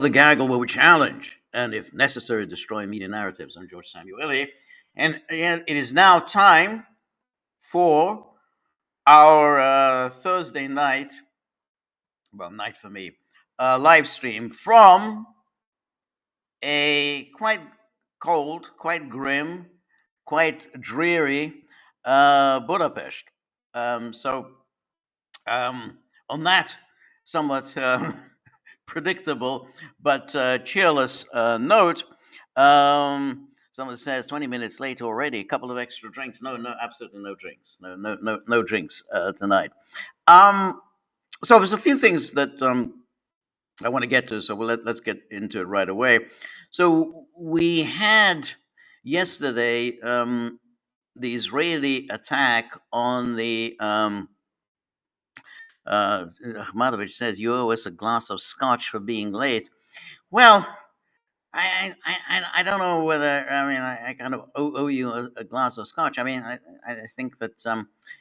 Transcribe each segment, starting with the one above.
The Gaggle will challenge and, if necessary, destroy media narratives. I'm George Samueli. And it is now time for our Thursday night, well, night for me, live stream from a quite cold, quite grim, quite dreary Budapest. So, on that somewhat predictable but cheerless note, someone says 20 minutes late already. A couple of extra drinks. No, no, absolutely no drinks. No drinks tonight. Um, so there's a few things that I want to get to. So let's get into it right away. So we had yesterday the Israeli attack on the. Ahmadovich says you owe us a glass of scotch for being late. Well, I don't know whether I kind of owe you a glass of scotch. I think that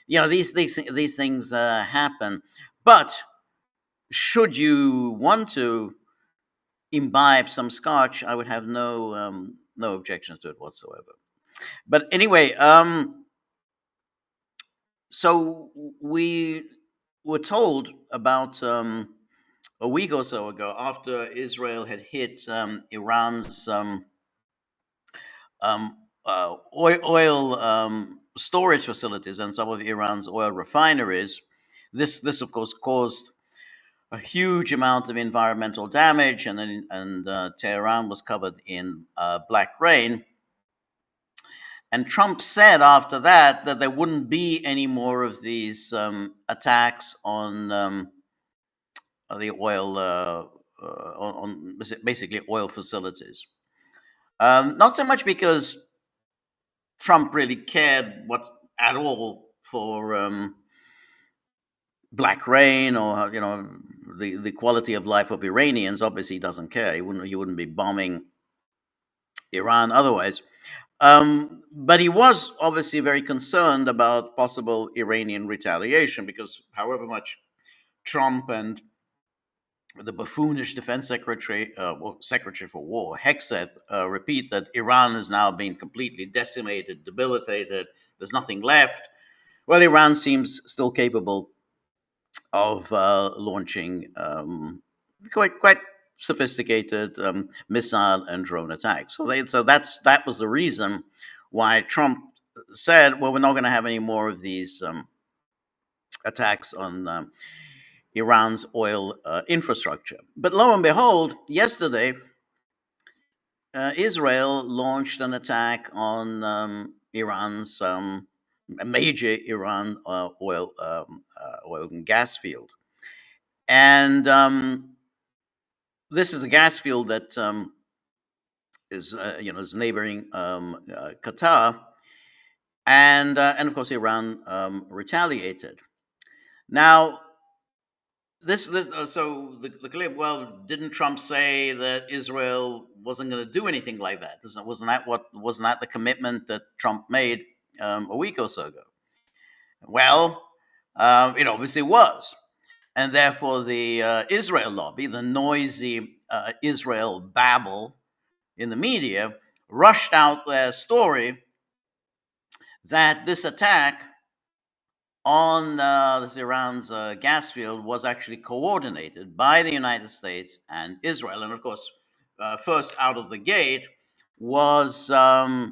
these things happen, but should you want to imbibe some scotch, I would have no objections to it whatsoever. But anyway, so we were told about a week or so ago, after Israel had hit Iran's oil storage facilities and some of Iran's oil refineries. This of course caused a huge amount of environmental damage, and Tehran was covered in black rain. And Trump said after that there wouldn't be any more of these attacks on the oil, on basically oil facilities. Not so much because Trump really cared what at all for black rain or the quality of life of Iranians. Obviously, he doesn't care. He wouldn't be bombing Iran otherwise. But he was obviously very concerned about possible Iranian retaliation, because however much Trump and the buffoonish defense secretary, secretary for war, Hegseth, repeat that Iran is now being completely decimated, debilitated, there's nothing left. Well, Iran seems still capable of launching quite sophisticated missile and drone attacks. So that was the reason why Trump said, well, we're not going to have any more of these attacks on Iran's oil infrastructure. But lo and behold, yesterday, Israel launched an attack on Iran's a major Iran oil and gas field, and this is a gas field that is neighboring Qatar, and of course Iran retaliated. Now, so the clip. Well, didn't Trump say that Israel wasn't going to do anything like that? Wasn't that the commitment that Trump made a week or so ago? Well, it obviously was, and therefore the Israel lobby, the noisy Israel babble in the media, rushed out their story that this attack on this Iran's gas field was actually coordinated by the United States and Israel. And of course, first out of the gate was Barak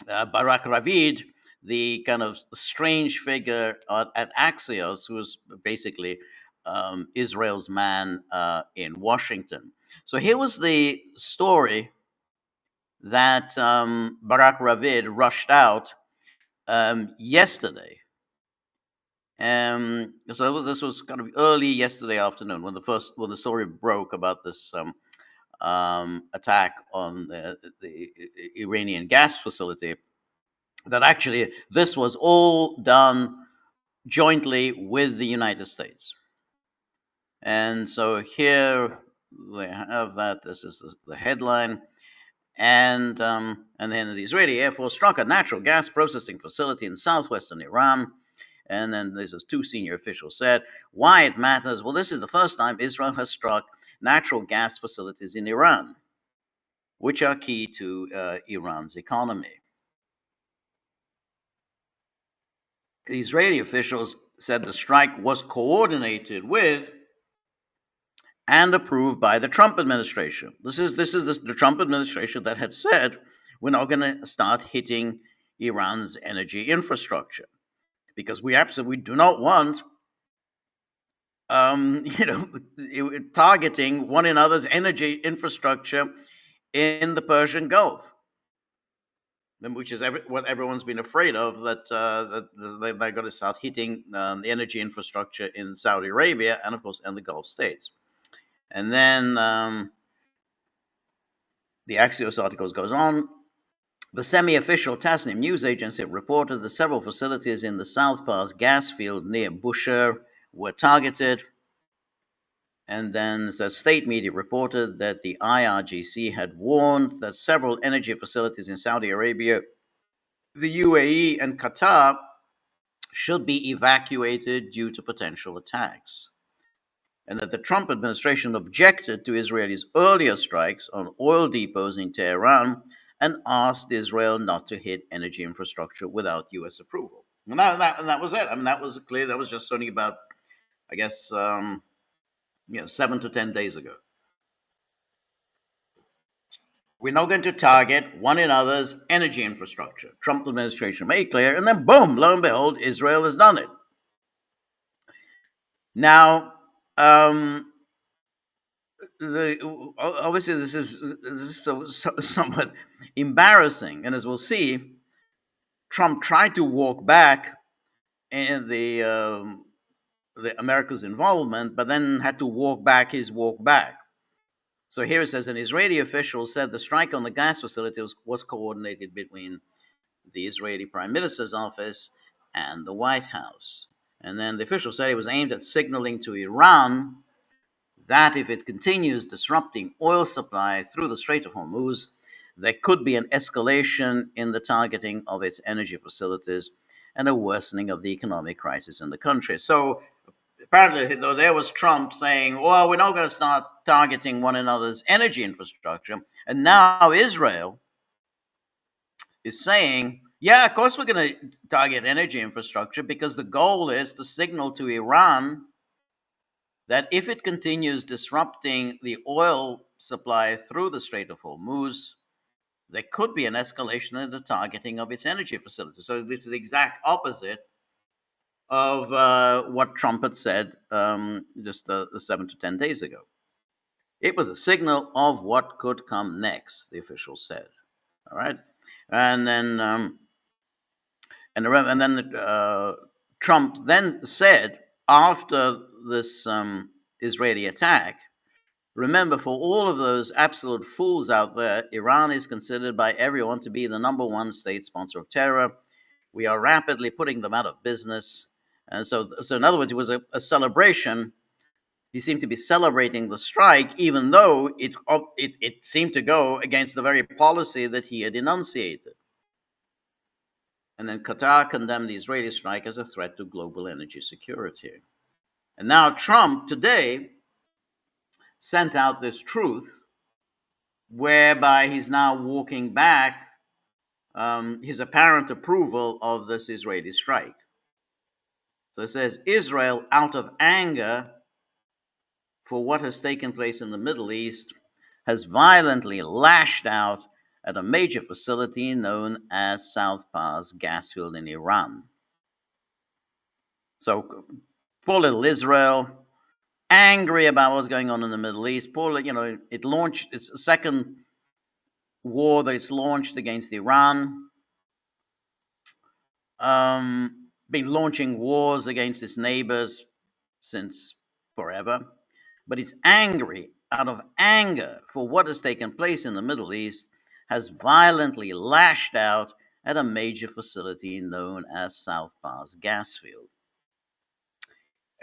Ravid, the kind of strange figure at Axios, who was basically Israel's man in Washington. So here was the story that Barak Ravid rushed out yesterday. So this was kind of early yesterday afternoon when the story broke about this attack on the Iranian gas facility. That actually this was all done jointly with the United States. And so here we have that. This is the headline. And then the Israeli Air Force struck a natural gas processing facility in southwestern Iran. And then this is two senior officials said why it matters. Well, this is the first time Israel has struck natural gas facilities in Iran, which are key to Iran's economy. The Israeli officials said the strike was coordinated with and approved by the Trump administration. This is the Trump administration that had said we're not going to start hitting Iran's energy infrastructure because we absolutely do not want you know targeting one another's energy infrastructure in the Persian Gulf, which is what everyone's been afraid of, that they're going to start hitting the energy infrastructure in Saudi Arabia and, of course, in the Gulf states. And then the Axios articles goes on. The semi-official Tasnim news agency reported that several facilities in the South Pass gas field near Bushehr were targeted. And then the state media reported that the IRGC had warned that several energy facilities in Saudi Arabia, the UAE, and Qatar should be evacuated due to potential attacks, and that the Trump administration objected to Israel's earlier strikes on oil depots in Tehran and asked Israel not to hit energy infrastructure without U.S. approval. And that was it. I mean, that was clear. That was just only about, I guess, 7 to 10 days ago. We're not going to target one another's energy infrastructure. Trump administration made clear, and then boom, lo and behold, Israel has done it. Now, obviously, this is somewhat embarrassing, and as we'll see, Trump tried to walk back in the America's involvement, but then had to walk back his walk back. So here it says an Israeli official said the strike on the gas facility was coordinated between the Israeli Prime Minister's office and the White House. And then the official said it was aimed at signaling to Iran that if it continues disrupting oil supply through the Strait of Hormuz, there could be an escalation in the targeting of its energy facilities and a worsening of the economic crisis in the country. So apparently, though, there was Trump saying, well, we're not going to start targeting one another's energy infrastructure. And now Israel is saying, yeah, of course we're going to target energy infrastructure because the goal is to signal to Iran that if it continues disrupting the oil supply through the Strait of Hormuz, there could be an escalation in the targeting of its energy facilities. So this is the exact opposite of what Trump had said just 7 to 10 days ago. It was a signal of what could come next, the official said. All right, and then Trump then said after this Israeli attack, remember, for all of those absolute fools out there, Iran is considered by everyone to be the number one state sponsor of terror. We are rapidly putting them out of business. And so in other words, it was a celebration. He seemed to be celebrating the strike, even though it seemed to go against the very policy that he had enunciated. And then Qatar condemned the Israeli strike as a threat to global energy security. And now Trump today sent out this truth, whereby he's now walking back his apparent approval of this Israeli strike. So it says, Israel, out of anger for what has taken place in the Middle East, has violently lashed out at a major facility known as South Pass gas field in Iran. So poor little Israel, angry about what's going on in the Middle East. It launched its second war that it's launched against Iran. Been launching wars against its neighbors since forever. But it's angry, out of anger for what has taken place in the Middle East, has violently lashed out at a major facility known as South Pass gas field.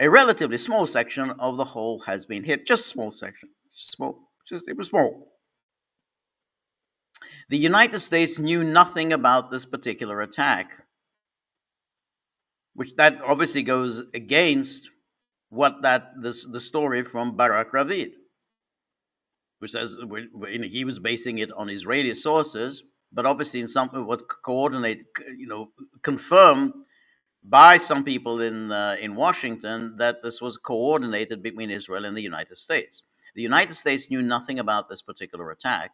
A relatively small section of the whole has been hit, just a small section, it was small. The United States knew nothing about this particular attack, which that obviously goes against what the story from Barak Ravid. which says he was basing it on Israeli sources, but obviously in some what coordinate, confirmed by some people in Washington that this was coordinated between Israel and the United States. The United States knew nothing about this particular attack,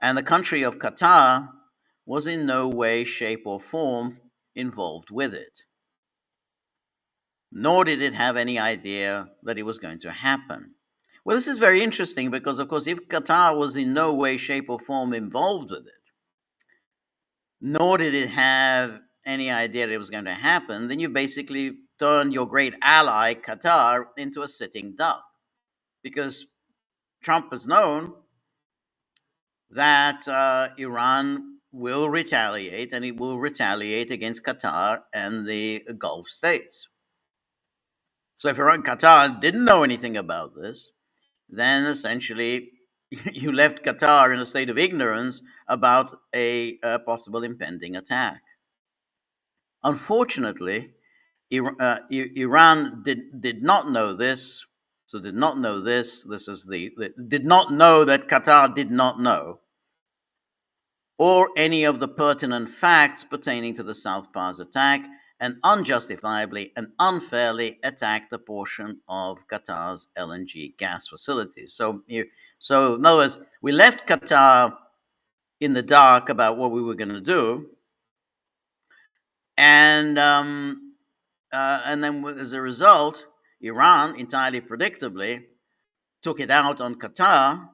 and the country of Qatar was in no way, shape, or form involved with it, nor did it have any idea that it was going to happen. Well, this is very interesting because, of course, if Qatar was in no way, shape, or form involved with it, nor did it have any idea that it was going to happen, then you basically turned your great ally, Qatar, into a sitting duck. Because Trump has known that Iran will retaliate, and it will retaliate against Qatar and the Gulf states. So if Qatar didn't know anything about this, then essentially you left Qatar in a state of ignorance about a possible impending attack. Unfortunately, Iran did not know this. So did not know this. This is did not know that Qatar did not know, or any of the pertinent facts pertaining to the South Pass attack, and unjustifiably and unfairly attacked a portion of Qatar's LNG gas facilities. So in other words, we left Qatar in the dark about what we were going to do, and then as a result, Iran entirely predictably took it out on Qatar,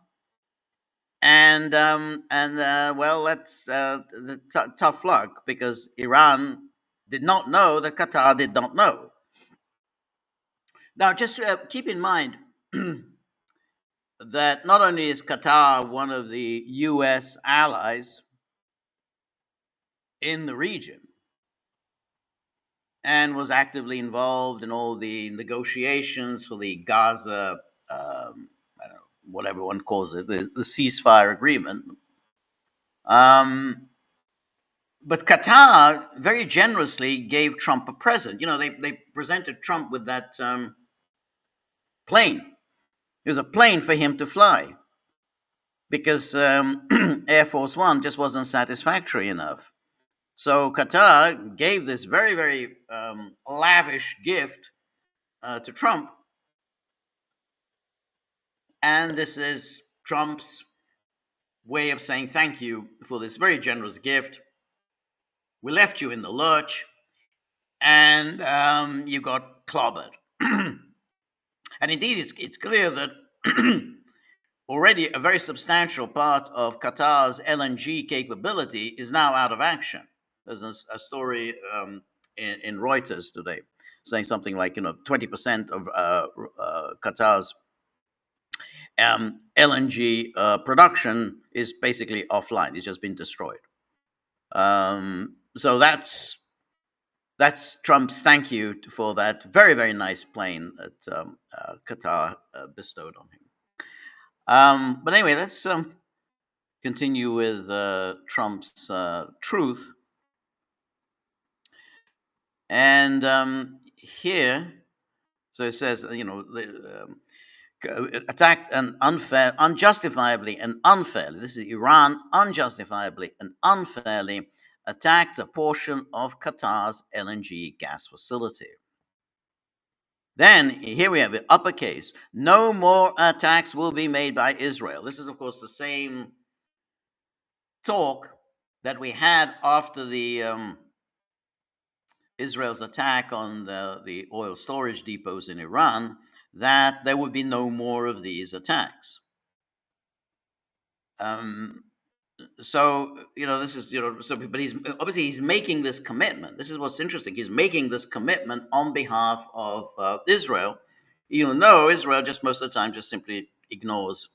and well, that's tough luck because Iran did not know that Qatar did not know. Now, just keep in mind that not only is Qatar one of the U.S. allies in the region and was actively involved in all the negotiations for the Gaza, I don't know, whatever one calls it, the ceasefire agreement. But Qatar very generously gave Trump a present. They presented Trump with that plane. It was a plane for him to fly because Air Force One just wasn't satisfactory enough. So Qatar gave this very, very lavish gift to Trump. And this is Trump's way of saying thank you for this very generous gift. We left you in the lurch, and you got clobbered. And indeed, it's clear that already a very substantial part of Qatar's LNG capability is now out of action. There's a story in Reuters today saying something like 20% of Qatar's LNG production is basically offline. It's just been destroyed. So that's Trump's thank you for that very, very nice plane that Qatar bestowed on him. But anyway, let's continue with Trump's truth. And here, so it says, attacked and unjustifiably and unfairly. This is Iran unjustifiably and unfairly attacked a portion of Qatar's LNG gas facility. Then here we have it, uppercase. No more attacks will be made by Israel. This is, of course, the same talk that we had after the Israel's attack on the oil storage depots in Iran, that there would be no more of these attacks. So this is but he's making this commitment. This is what's interesting. He's making this commitment on behalf of Israel, even though Israel just most of the time just simply ignores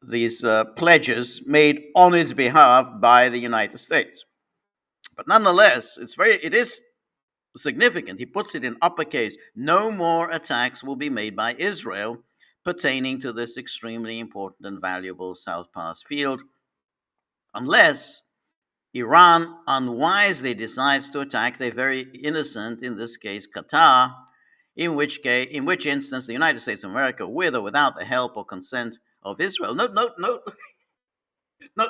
these pledges made on its behalf by the United States. But nonetheless, it is significant. He puts it in uppercase. No more attacks will be made by Israel pertaining to this extremely important and valuable South Pass field, unless Iran unwisely decides to attack a very innocent, in this case Qatar, in which instance the United States of America, with or without the help or consent of Israel, not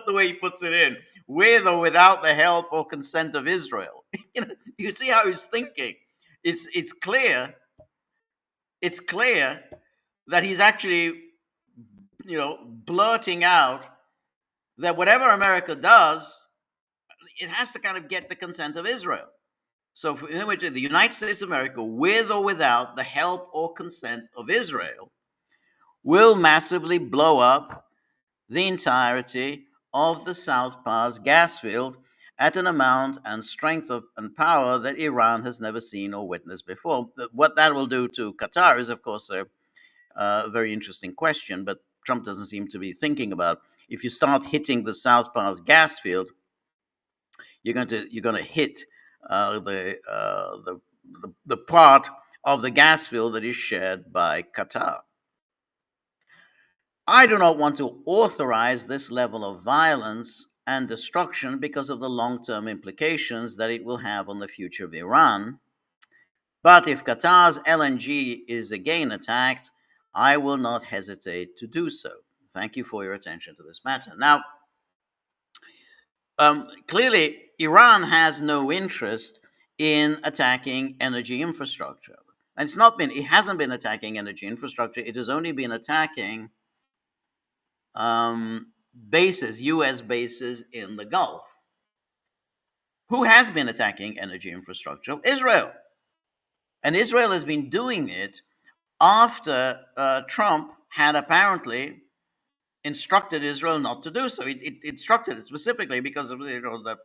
the way he puts it in, with or without the help or consent of Israel. You see how he's thinking. It's clear. It's clear that he's actually, blurting out that whatever America does, it has to kind of get the consent of Israel. So, in which the United States of America, with or without the help or consent of Israel, will massively blow up the entirety of the South Pars gas field at an amount and strength and power that Iran has never seen or witnessed before. What that will do to Qatar is, of course, a very interesting question, but Trump doesn't seem to be thinking about. If you start hitting the South Pars gas field, you're going to hit the part of the gas field that is shared by Qatar. I do not want to authorize this level of violence and destruction because of the long-term implications that it will have on the future of Iran. But if Qatar's LNG is again attacked, I will not hesitate to do so. Thank you for your attention to this matter. Now, clearly, Iran has no interest in attacking energy infrastructure. And it hasn't been attacking energy infrastructure. It has only been attacking U.S. bases in the Gulf. Who has been attacking energy infrastructure? Israel. And Israel has been doing it after Trump had apparently instructed Israel not to do so. It instructed it specifically because of that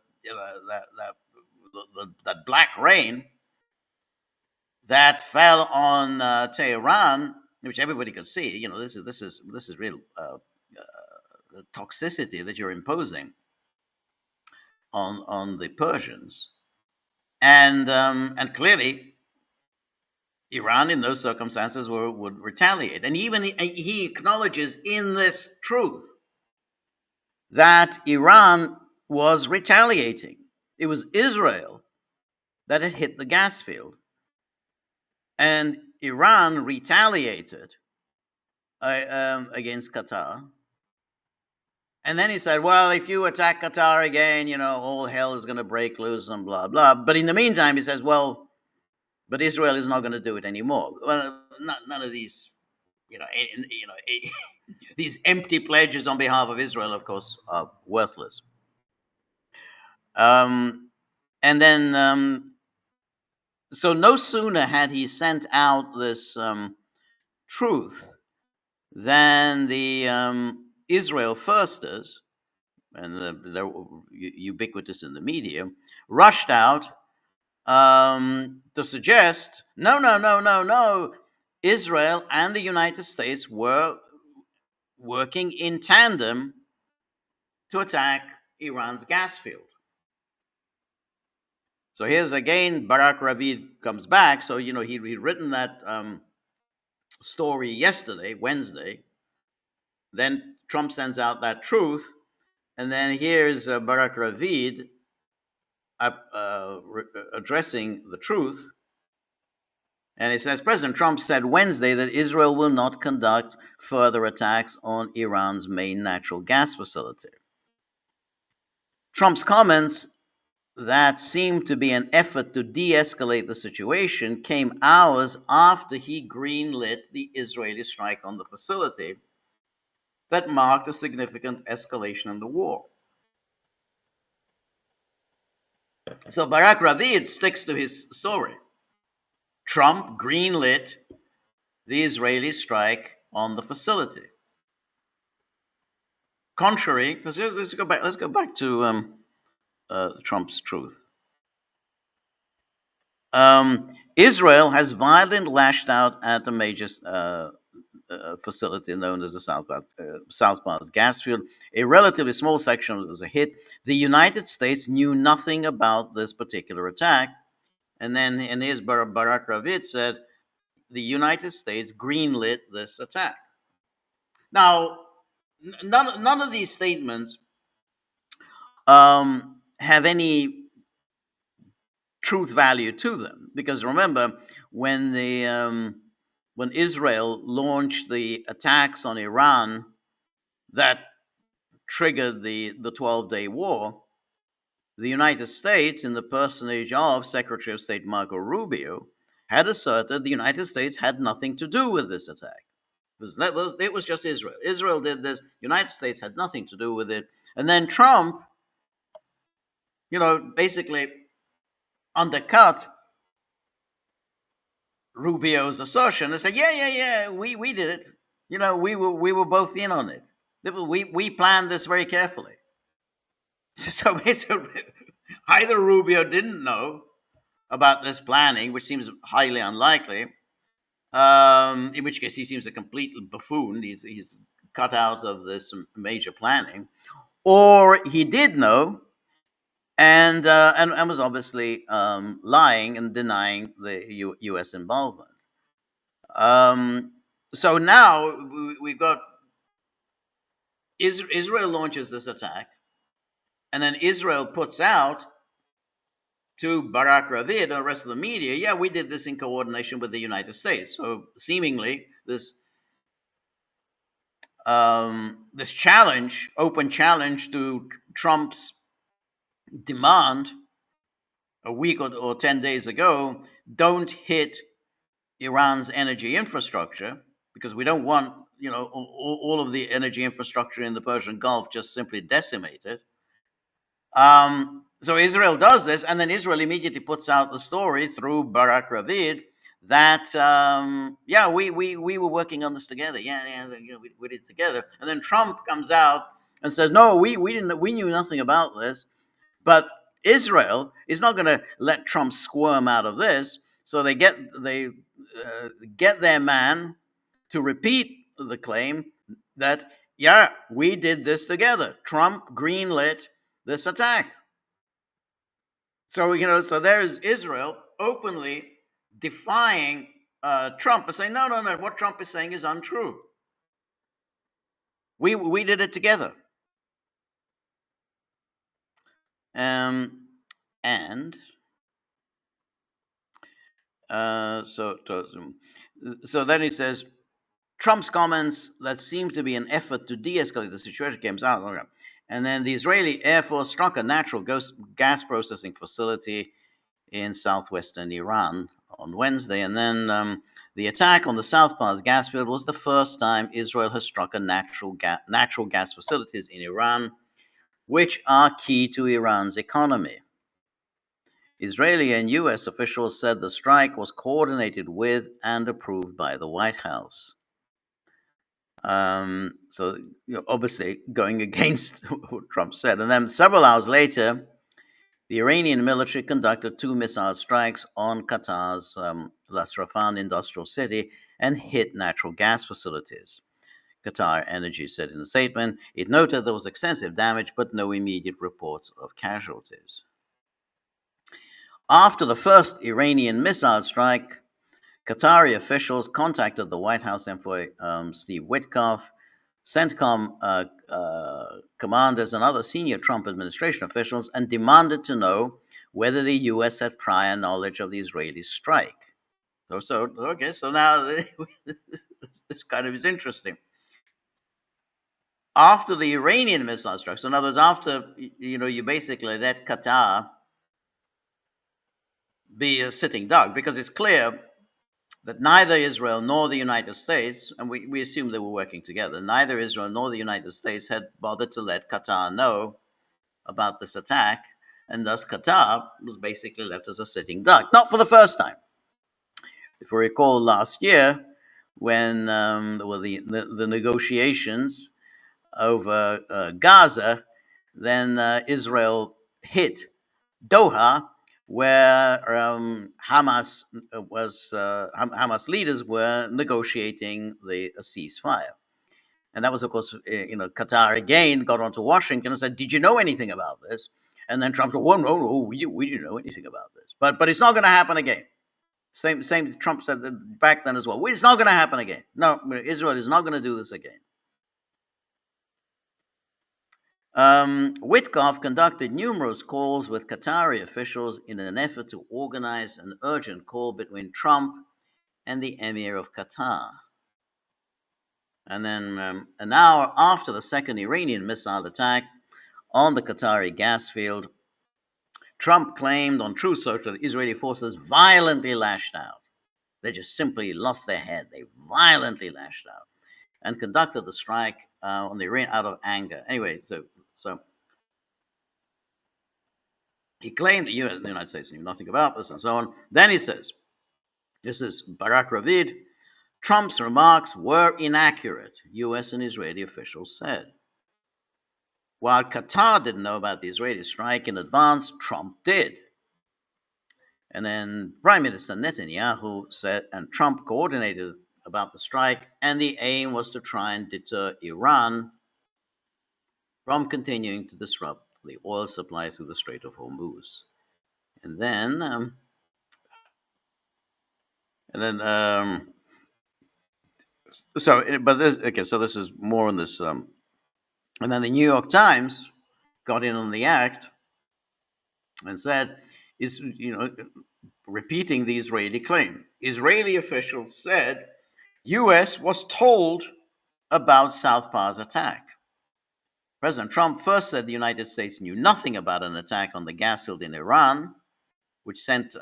black rain that fell on Tehran, which everybody could see. This is real toxicity that you're imposing on the Persians, and clearly Iran in those circumstances would retaliate. And even he acknowledges in this truth that Iran was retaliating. It was Israel that had hit the gas field, and Iran retaliated against Qatar. And then he said, well, if you attack Qatar again, all hell is going to break loose and blah, blah. But in the meantime, he says, well, but Israel is not going to do it anymore. Well, none of these, these empty pledges on behalf of Israel, of course, are worthless. And then, so no sooner had he sent out this truth than the Israel firsters, and they're ubiquitous in the media, rushed out to suggest, no. Israel and the United States were working in tandem to attack Iran's gas field. So here's again, Barak Ravid comes back. So, he'd written that story yesterday, Wednesday. Then Trump sends out that truth. And then here's Barak Ravid addressing the truth. And he says, President Trump said Wednesday that Israel will not conduct further attacks on Iran's main natural gas facility. Trump's comments that seemed to be an effort to de-escalate the situation came hours after he greenlit the Israeli strike on the facility that marked a significant escalation in the war. So Barak Ravid sticks to his story. Trump greenlit the Israeli strike on the facility. Contrary, let's go back to Trump's truth. Israel has violently lashed out at the major facility known as the South Pars gas field. A relatively small section was a hit. The United States knew nothing about this particular attack. And then in his Barak Ravid said, the United States greenlit this attack. Now, none of these statements have any truth value to them, because remember, when Israel launched the attacks on Iran that triggered the 12-day war, the United States, in the personage of Secretary of State Marco Rubio, had asserted the United States had nothing to do with this attack. It was just Israel. Israel did this. United States had nothing to do with it. And then Trump, basically undercut Rubio's assertion and said, yeah, we did it. We were both in on it. We planned this very carefully. So basically, either Rubio didn't know about this planning, which seems highly unlikely, in which case he seems a complete buffoon. He's cut out of this major planning, or he did know and was obviously lying and denying the U.S. involvement. So now we've got Israel launches this attack, and then Israel puts out to Barak Ravid and the rest of the media, yeah, we did this in coordination with the United States. So seemingly this this challenge, open challenge to Trump's demand a week or 10 days ago, don't hit Iran's energy infrastructure, because we don't want all of the energy infrastructure in the Persian Gulf just simply decimated. So Israel does this, and then Israel immediately puts out the story through Barak Ravid that we were working on this together. We did it together. And then Trump comes out and says, no, we knew nothing about this. But Israel is not going to let Trump squirm out of this. So they get their man to repeat the claim that, yeah, we did this together. Trump greenlit this attack. So, so there's Israel openly defying Trump and saying, no, what Trump is saying is untrue. We did it together. So then he says, Trump's comments that seem to be an effort to de-escalate the situation came out. And then the Israeli Air Force struck a natural gas processing facility in southwestern Iran on Wednesday. And then the attack on the South Pars gas field was the first time Israel has struck a natural gas facilities in Iran, which are key to Iran's economy. Israeli and U.S. officials said the strike was coordinated with and approved by the White House. So, obviously going against what Trump said. And then several hours later, the Iranian military conducted 2 missile strikes on Qatar's Ras Laffan industrial city and hit natural gas facilities. Qatar Energy said in a statement, it noted there was extensive damage, but no immediate reports of casualties. After the first Iranian missile strike, Qatari officials contacted the White House envoy Steve Witkoff, CENTCOM commanders, and other senior Trump administration officials and demanded to know whether the U.S. had prior knowledge of the Israeli strike. So now this kind of is interesting. After the Iranian missile strike, so in other words, after you basically let Qatar be a sitting duck, because it's clear that neither Israel nor the United States, and we assume they were working together, neither Israel nor the United States had bothered to let Qatar know about this attack, and thus Qatar was basically left as a sitting duck. Not for the first time. If you recall last year, when there were the negotiations over Gaza, then Israel hit Doha, where Hamas leaders were negotiating a ceasefire. And that was, of course, Qatar again got onto Washington and said, did you know anything about this? And then Trump said, well, no, we didn't know anything about this. But it's not going to happen again. Same Trump said that back then as well. It's not going to happen again. No, Israel is not going to do this again. Witkoff conducted numerous calls with Qatari officials in an effort to organize an urgent call between Trump and the Emir of Qatar. And then an hour after the second Iranian missile attack on the Qatari gas field, Trump claimed on Truth Social that Israeli forces violently lashed out. They just simply lost their head. They violently lashed out and conducted the strike on the Iran out of anger. Anyway, so he claimed that the United States knew nothing about this and so on. Then he says, this is Barak Ravid, Trump's remarks were inaccurate, U.S. and Israeli officials said. While Qatar didn't know about the Israeli strike in advance, Trump did. And then Prime Minister Netanyahu said, and Trump coordinated about the strike, and the aim was to try and deter Iran from continuing to disrupt the oil supply through the Strait of Hormuz. And then, so this is more on this, and then the New York Times got in on the act and said, repeating the Israeli claim. Israeli officials said U.S. was told about Southpaw's attack. President Trump first said the United States knew nothing about an attack on the gas field in Iran, which sent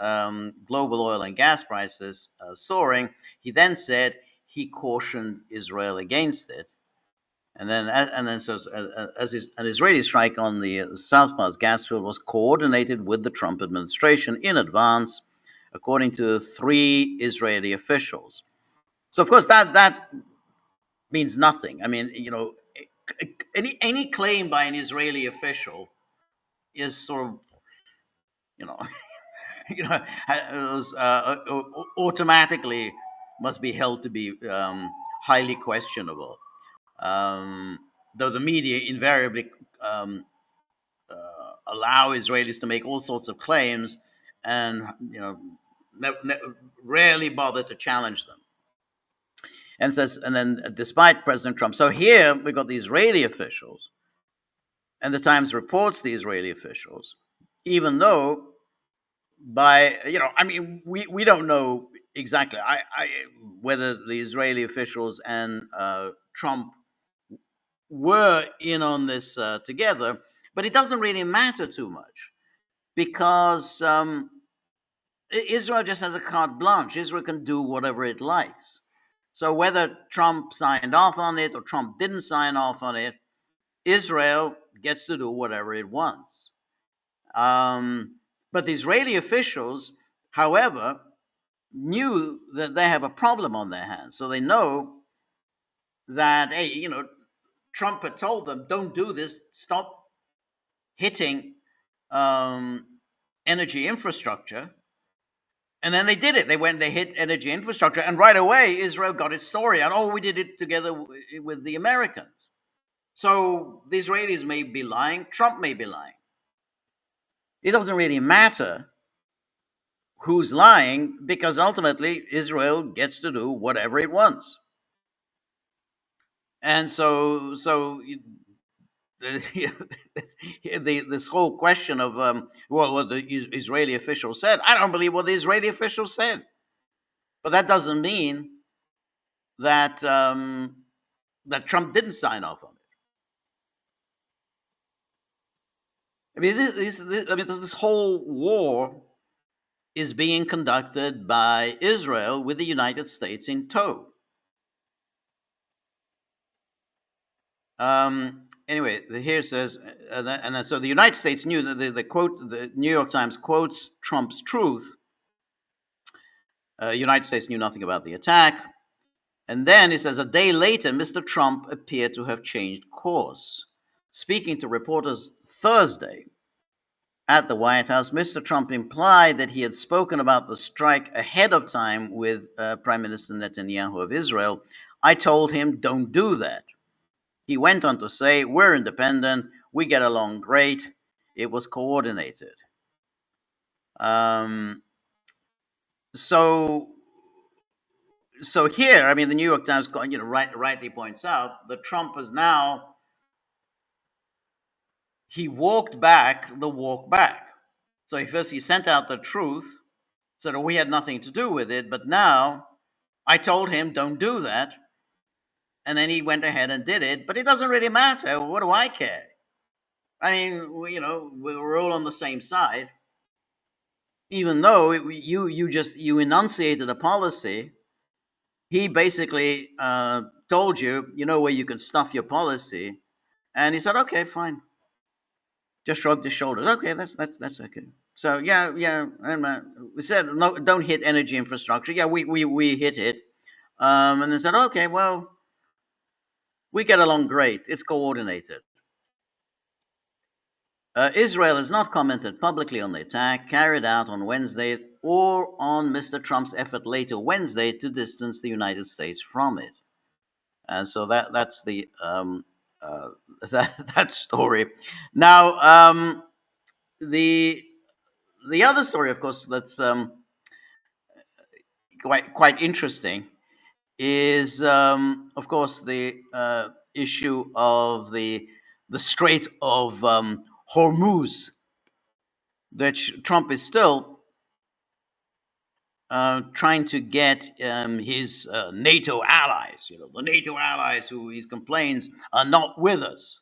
global oil and gas prices soaring. He then said he cautioned Israel against it. And then says an Israeli strike on the Southpaw's gas field was coordinated with the Trump administration in advance, according to 3 Israeli officials. So of course that means nothing. I mean, any claim by an Israeli official is sort of, automatically must be held to be highly questionable. Though the media invariably allow Israelis to make all sorts of claims, and rarely bother to challenge them. And then despite President Trump, so here we've got the Israeli officials, and the Times reports the Israeli officials, even though we don't know exactly whether the Israeli officials and Trump were in on this together, but it doesn't really matter too much because Israel just has a carte blanche. Israel can do whatever it likes. So whether Trump signed off on it or Trump didn't sign off on it, Israel gets to do whatever it wants. But the Israeli officials, however, knew that they have a problem on their hands. So they know that, hey, Trump had told them, don't do this, stop hitting energy infrastructure. And then they did it. They hit energy infrastructure, and right away Israel got its story out. Oh, we did it together with the Americans. So the Israelis may be lying, Trump may be lying. It doesn't really matter who's lying, because ultimately Israel gets to do whatever it wants. And so this whole question of what the Israeli official said, I don't believe what the Israeli official said. But that doesn't mean that that Trump didn't sign off on it. I mean, this whole war is being conducted by Israel with the United States in tow. Anyway, here it says, and so the United States knew that the quote, the New York Times quotes Trump's truth. United States knew nothing about the attack. And then it says, a day later, Mr. Trump appeared to have changed course. Speaking to reporters Thursday at the White House, Mr. Trump implied that he had spoken about the strike ahead of time with Prime Minister Netanyahu of Israel. I told him, don't do that. He went on to say, we're independent, we get along great, it was coordinated. So here, I mean, the New York Times, rightly points out that Trump has now he walked back the walk back. So he sent out the truth, said, oh, we had nothing to do with it, but now I told him don't do that, and then he went ahead and did it. But it doesn't really matter. What do I care? I mean, we're all on the same side. Even though you enunciated a policy, he basically told you, you know, where you can stuff your policy, and he said, okay, fine. Just shrugged his shoulders. Okay, that's okay. So yeah, and we said no, don't hit energy infrastructure. Yeah, we hit it, and they said, okay, well, we get along great. It's coordinated. Israel has not commented publicly on the attack carried out on Wednesday or on Mr. Trump's effort later Wednesday to distance the United States from it. And so that's the that story. Now, the the other story, of course, that's quite interesting is, of course, the issue of the Strait of Hormuz, that Trump is still trying to get his NATO allies, the NATO allies who he complains are not with us.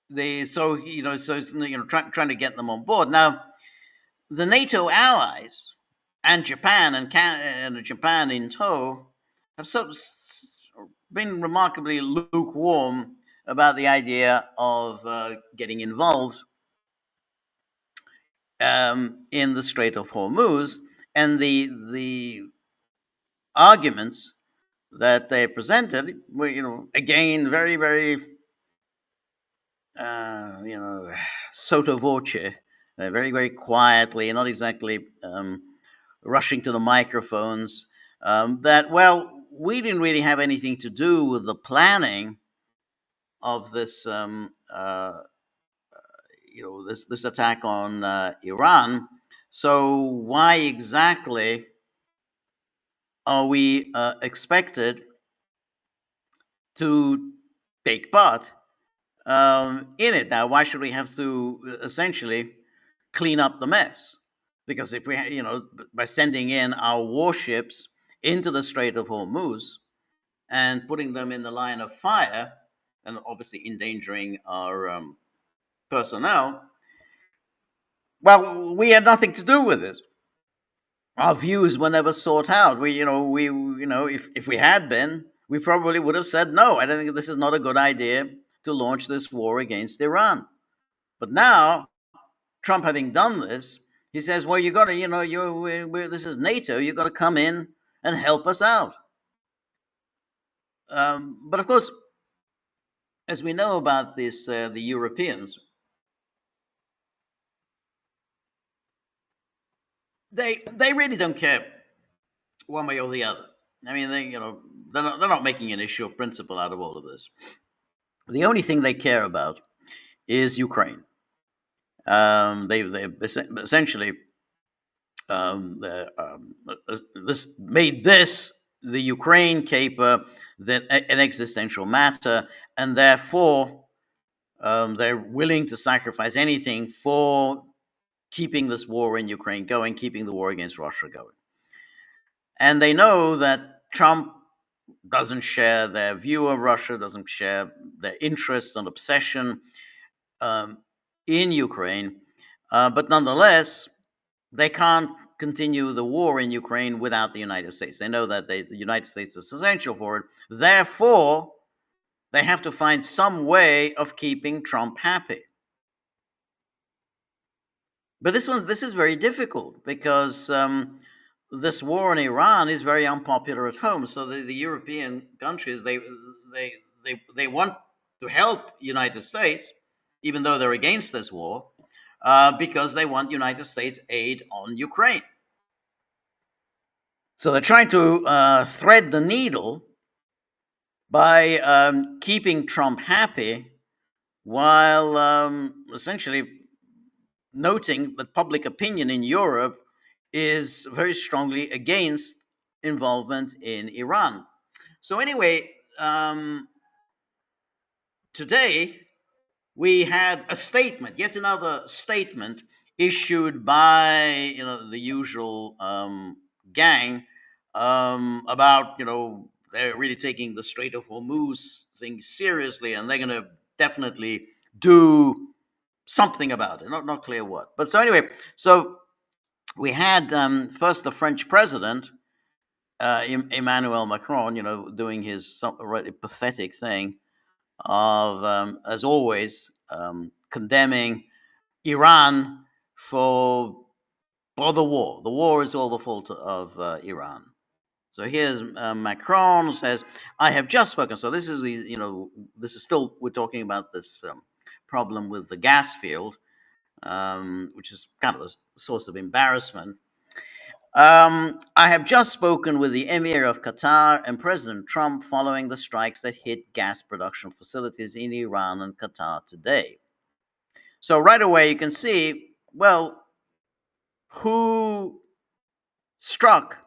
They so so it's, trying to get them on board. Now, the NATO allies and Japan and Japan in tow have been remarkably lukewarm about the idea of getting involved in the Strait of Hormuz, and the arguments that they presented were, again, very, very, sotto voce, very, very quietly, not exactly rushing to the microphones. That, well, we didn't really have anything to do with the planning of this, this attack on Iran. So why exactly are we expected to take part in it? Now, why should we have to essentially clean up the mess? Because if we, by sending in our warships into the Strait of Hormuz and putting them in the line of fire, and obviously endangering our personnel, well, we had nothing to do with this. Our views were never sought out. If we had been, we probably would have said no. I don't think this is not a good idea to launch this war against Iran. But now, Trump having done this, he says, well, you got to, this is NATO. You got to come in and help us out. But of course, as we know about this, the Europeans, they really don't care one way or the other. I mean, they're not making an issue of principle out of all of this. The only thing they care about is Ukraine. They essentially this made this the Ukraine caper an existential matter, and therefore they're willing to sacrifice anything for keeping this war in Ukraine going, keeping the war against Russia going. And they know that Trump doesn't share their view of Russia, doesn't share their interest and obsession in Ukraine, but nonetheless, they can't continue the war in Ukraine without the United States. They know that the United States is essential for it. Therefore, they have to find some way of keeping Trump happy. But this is very difficult because this war in Iran is very unpopular at home. So the European countries they want to help United States, even though they're against this war, because they want United States aid on Ukraine. So they're trying to thread the needle by keeping Trump happy while essentially noting that public opinion in Europe is very strongly against involvement in Iran. So anyway, today we had a statement, yet another statement issued by the usual gang about they're really taking the Strait of Hormuz thing seriously, and they're going to definitely do something about it. Not clear what, but so anyway, so we had first the French president Emmanuel Macron, doing his really pathetic thing of, as always, condemning Iran for the war. The war is all the fault of Iran. So here's Macron says, "I have just spoken." So this is this is still, we're talking about this problem with the gas field, which is kind of a source of embarrassment. I have just spoken with the Emir of Qatar and President Trump following the strikes that hit gas production facilities in Iran and Qatar today. So right away you can see, well, who struck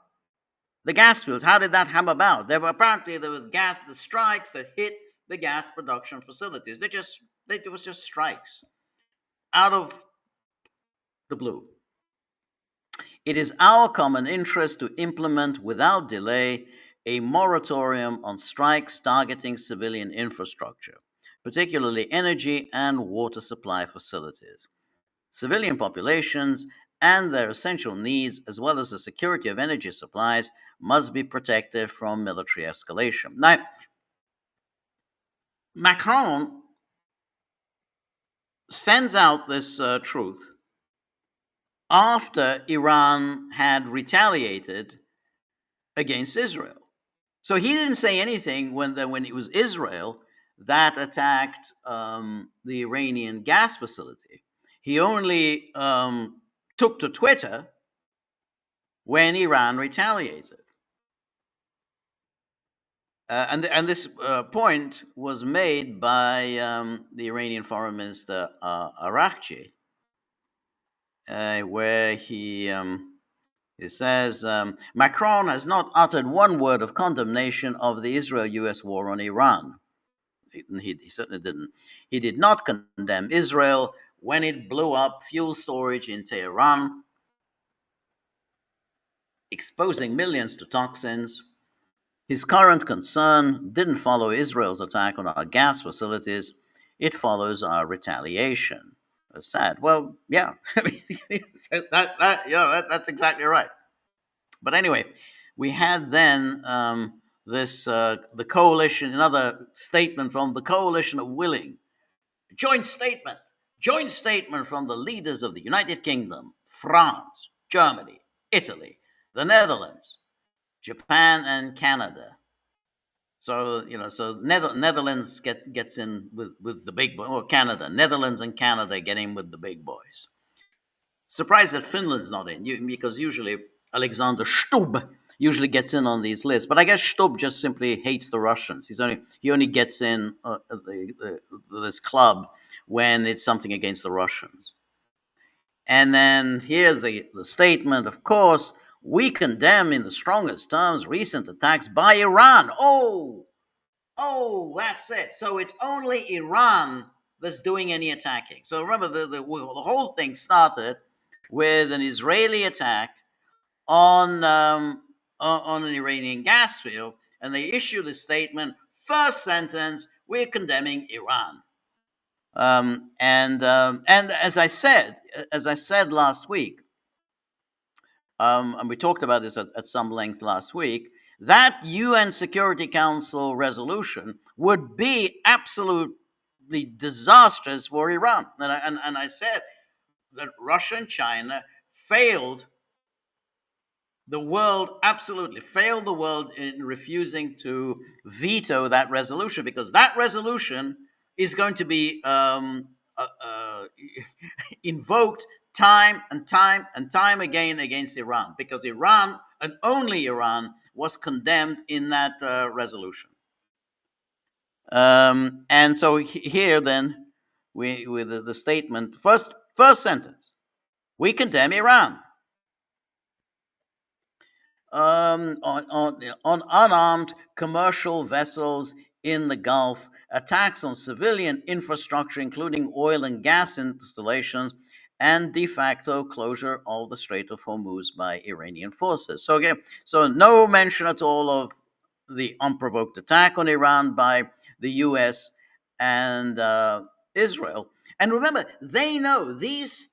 the gas fields? How did that come about? There were the strikes that hit the gas production facilities. It was just strikes out of the blue. It is our common interest to implement without delay a moratorium on strikes targeting civilian infrastructure, particularly energy and water supply facilities. Civilian populations and their essential needs, as well as the security of energy supplies, must be protected from military escalation. Now, Macron sends out this truth after Iran had retaliated against Israel. So he didn't say anything when it was Israel that attacked the Iranian gas facility. He only took to Twitter when Iran retaliated. And this point was made by the Iranian Foreign Minister Araghchi, where he says Macron has not uttered one word of condemnation of the Israel-US war on Iran. He certainly didn't. He did not condemn Israel when it blew up fuel storage in Tehran, exposing millions to toxins. His current concern didn't follow Israel's attack on our gas facilities. It follows our retaliation. That's sad. Well, yeah, that's exactly right. But anyway, we had then the coalition, another statement from the coalition of willing, joint statement from the leaders of the United Kingdom, France, Germany, Italy, the Netherlands, Japan, and Canada. So Netherlands gets in with the big boys, or Canada, Netherlands and Canada get in with the big boys. Surprised that Finland's not in, because usually Alexander Stubb usually gets in on these lists, but I guess Stubb just simply hates the Russians. He only gets in this club when it's something against the Russians. And then here's the statement. Of course, we condemn in the strongest terms recent attacks by Iran. Oh, that's it. So it's only Iran that's doing any attacking. So remember, the whole thing started with an Israeli attack on an Iranian gas field, and they issued a statement. First sentence: we're condemning Iran. And as I said last week, and we talked about this at some length last week, that UN Security Council resolution would be absolutely disastrous for Iran. And I said that Russia and China absolutely failed the world in refusing to veto that resolution, because that resolution is going to be invoked time and time again against Iran, because Iran, and only Iran, was condemned in that resolution. And so here then, with the statement, first sentence, we condemn Iran on unarmed commercial vessels in the Gulf, attacks on civilian infrastructure, including oil and gas installations, and de facto closure of the Strait of Hormuz by Iranian forces. So again, so no mention at all of the unprovoked attack on Iran by the U.S. and Israel. And remember, they know, these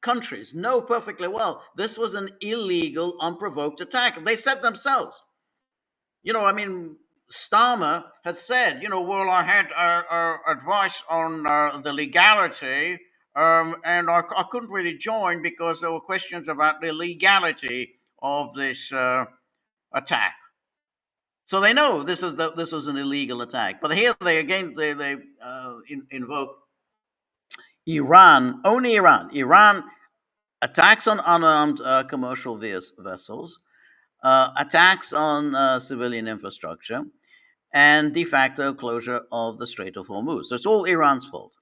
countries know perfectly well this was an illegal, unprovoked attack. They said themselves. I mean, Starmer had said, well, I had advice on the legality, and I couldn't really join because there were questions about the legality of this attack. So they know this was an illegal attack. But here they invoke Iran, only Iran. Iran attacks on unarmed commercial vessels, attacks on civilian infrastructure, and de facto closure of the Strait of Hormuz. So it's all Iran's fault.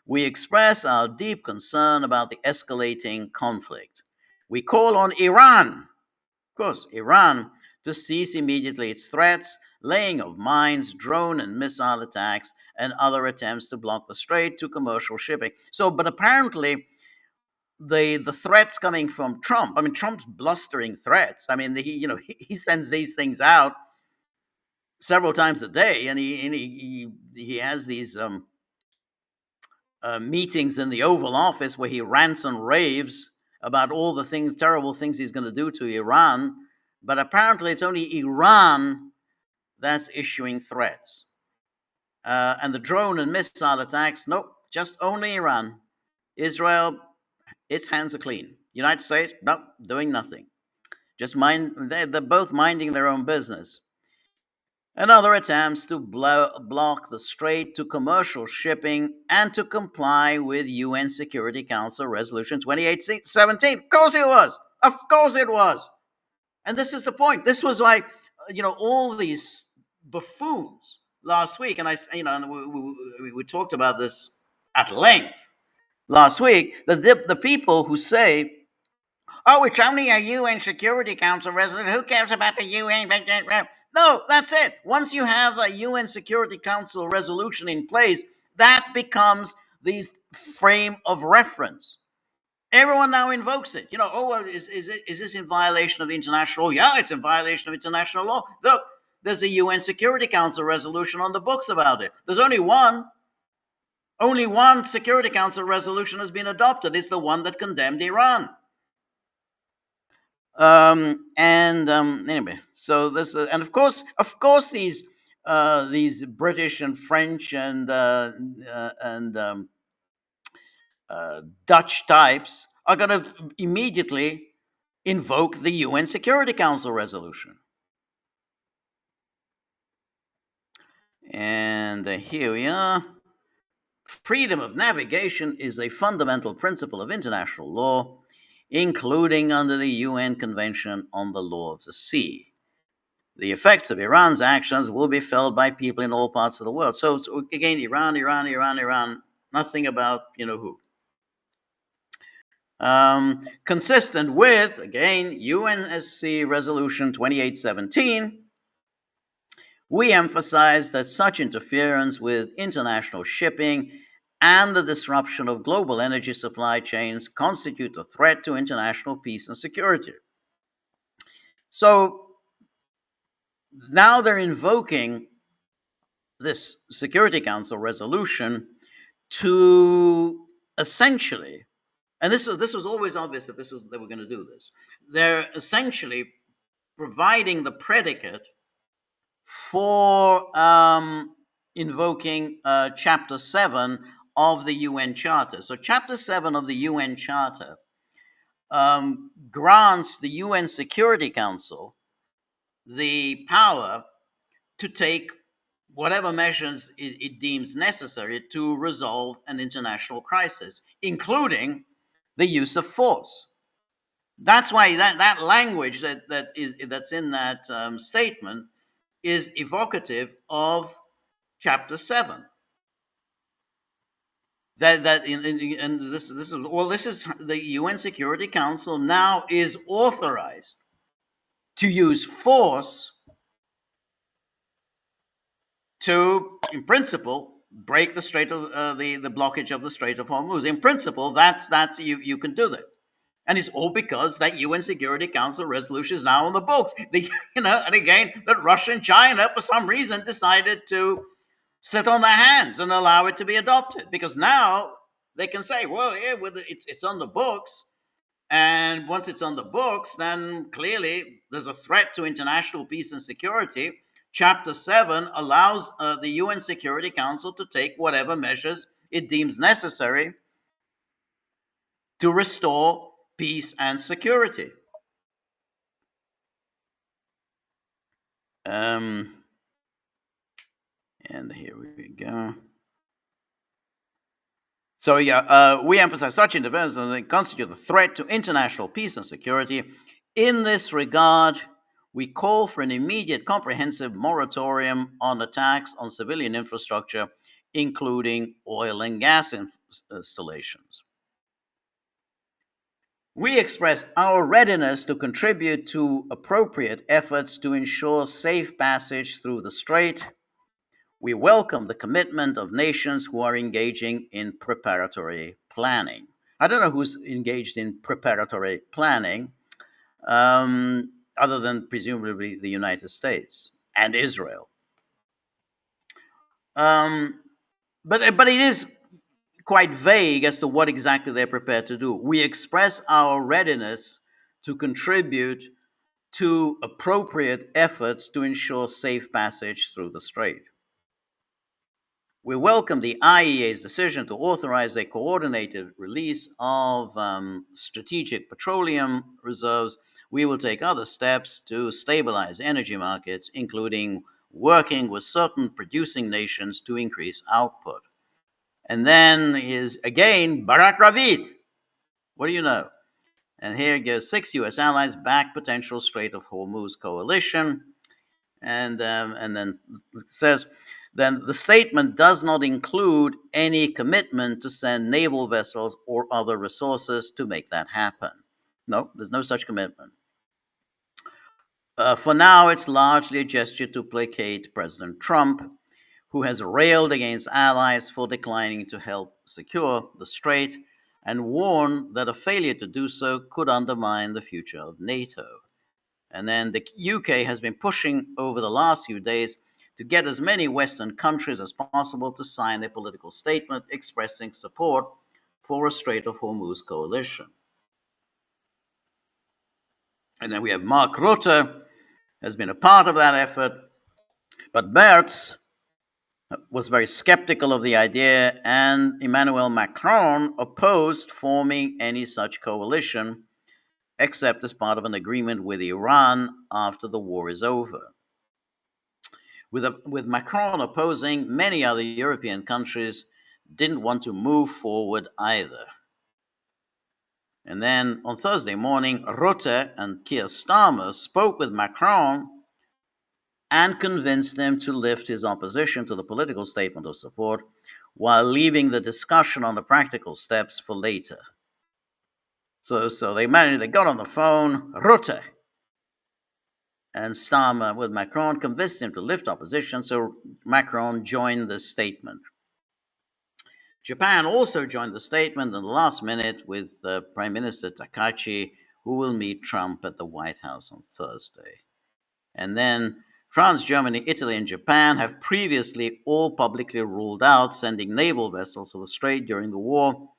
We express our deep concern about the escalating conflict. We call on Iran, of course, Iran, to cease immediately its threats, laying of mines, drone and missile attacks, and other attempts to block the strait to commercial shipping. But apparently, the threats coming from Trump. I mean, Trump's blustering threats. I mean, he sends these things out several times a day, and he has these meetings in the Oval Office where he rants and raves about all the terrible things he's going to do to Iran. But apparently, it's only Iran that's issuing threats, and the drone and missile attacks. Nope, just only Iran. Israel, its hands are clean. United States, nope, doing nothing. Just they're both minding their own business. And other attempts to block the strait to commercial shipping and to comply with UN Security Council Resolution 2817. Of course it was. Of course it was. And this is the point. This was why, all these buffoons last week, and we talked about this at length last week, the people who say, oh, it's only a UN Security Council resolution. Who cares about the UN? No, that's it. Once you have a UN Security Council resolution in place, that becomes the frame of reference. Everyone now invokes it. Well, is this in violation of international law? Yeah, it's in violation of international law. Look, there's a UN Security Council resolution on the books about it. There's only one. Only one Security Council resolution has been adopted. It's the one that condemned Iran. Anyway, so this and of course these British and French and Dutch types are going to immediately invoke the UN Security Council resolution. And here we are. Freedom of navigation is a fundamental principle of international law, including under the UN Convention on the Law of the Sea. The effects of Iran's actions will be felt by people in all parts of the world. So again, Iran, nothing about who. Consistent with, again, UNSC Resolution 2817, we emphasize that such interference with international shipping and the disruption of global energy supply chains constitute a threat to international peace and security. So now they're invoking this Security Council resolution to essentially, and this was always obvious that they were going to do this. They're essentially providing the predicate for invoking Chapter 7 of the UN Charter. So Chapter 7 of the UN Charter grants the UN Security Council the power to take whatever measures it deems necessary to resolve an international crisis, including the use of force. That's why that language that's in that statement is evocative of Chapter 7. And this is the UN Security Council now is authorized to use force to, in principle, break the Strait of the blockage of the Strait of Hormuz. In principle, that's you can do that. And it's all because that UN Security Council resolution is now on the books. And again, that Russia and China, for some reason, decided to sit on their hands and allow it to be adopted. Because now they can say, well, yeah, it's on the books. And once it's on the books, then clearly there's a threat to international peace and security. Chapter 7 allows the UN Security Council to take whatever measures it deems necessary to restore peace and security. Um, and here we go. So, yeah, we emphasize such interventions that they constitute a threat to international peace and security. In this regard, we call for an immediate comprehensive moratorium on attacks on civilian infrastructure, including oil and gas installations. We express our readiness to contribute to appropriate efforts to ensure safe passage through the strait. We welcome the commitment of nations who are engaging in preparatory planning. I don't know who's engaged in preparatory planning, other than presumably the United States and Israel. But it is quite vague as to what exactly they're prepared to do. We express our readiness to contribute to appropriate efforts to ensure safe passage through the strait. We welcome the IEA's decision to authorize a coordinated release of strategic petroleum reserves. We will take other steps to stabilize energy markets, including working with certain producing nations to increase output. And then is again Barak Ravid. What do you know? And here goes 6 U.S. allies back potential Strait of Hormuz coalition. And then it says, then the statement does not include any commitment to send naval vessels or other resources to make that happen. No, there's no such commitment. For now, it's largely a gesture to placate President Trump, who has railed against allies for declining to help secure the strait and warned that a failure to do so could undermine the future of NATO. And then the UK has been pushing over the last few days to get as many Western countries as possible to sign a political statement expressing support for a Strait of Hormuz coalition. And then we have Mark Rutte, has been a part of that effort, but Merz was very skeptical of the idea, and Emmanuel Macron opposed forming any such coalition, except as part of an agreement with Iran after the war is over. With Macron opposing, many other European countries didn't want to move forward either. And then on Thursday morning, Rutte and Keir Starmer spoke with Macron and convinced him to lift his opposition to the political statement of support while leaving the discussion on the practical steps for later. So they got on the phone, Rutte and Starmer with Macron, convinced him to lift opposition, so Macron joined the statement. Japan also joined the statement in the last minute with Prime Minister Takachi, who will meet Trump at the White House on Thursday. And then France, Germany, Italy, and Japan have previously all publicly ruled out sending naval vessels to the strait during the war.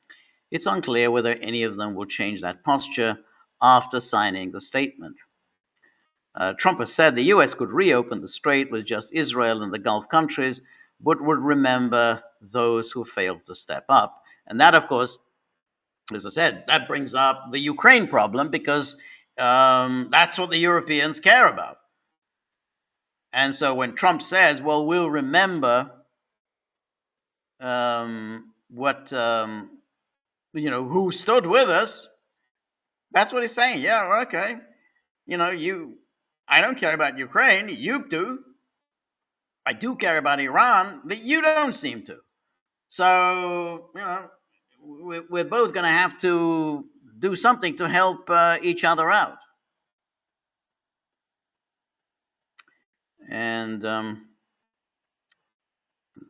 It's unclear whether any of them will change that posture after signing the statement. Trump has said the U.S. could reopen the strait with just Israel and the Gulf countries, but would remember those who failed to step up. And that, of course, as I said, that brings up the Ukraine problem because that's what the Europeans care about. And so when Trump says, well, we'll remember who stood with us, that's what he's saying. Yeah, okay. I don't care about Ukraine. You do. I do care about Iran, but you don't seem to. So, we're both going to have to do something to help each other out. And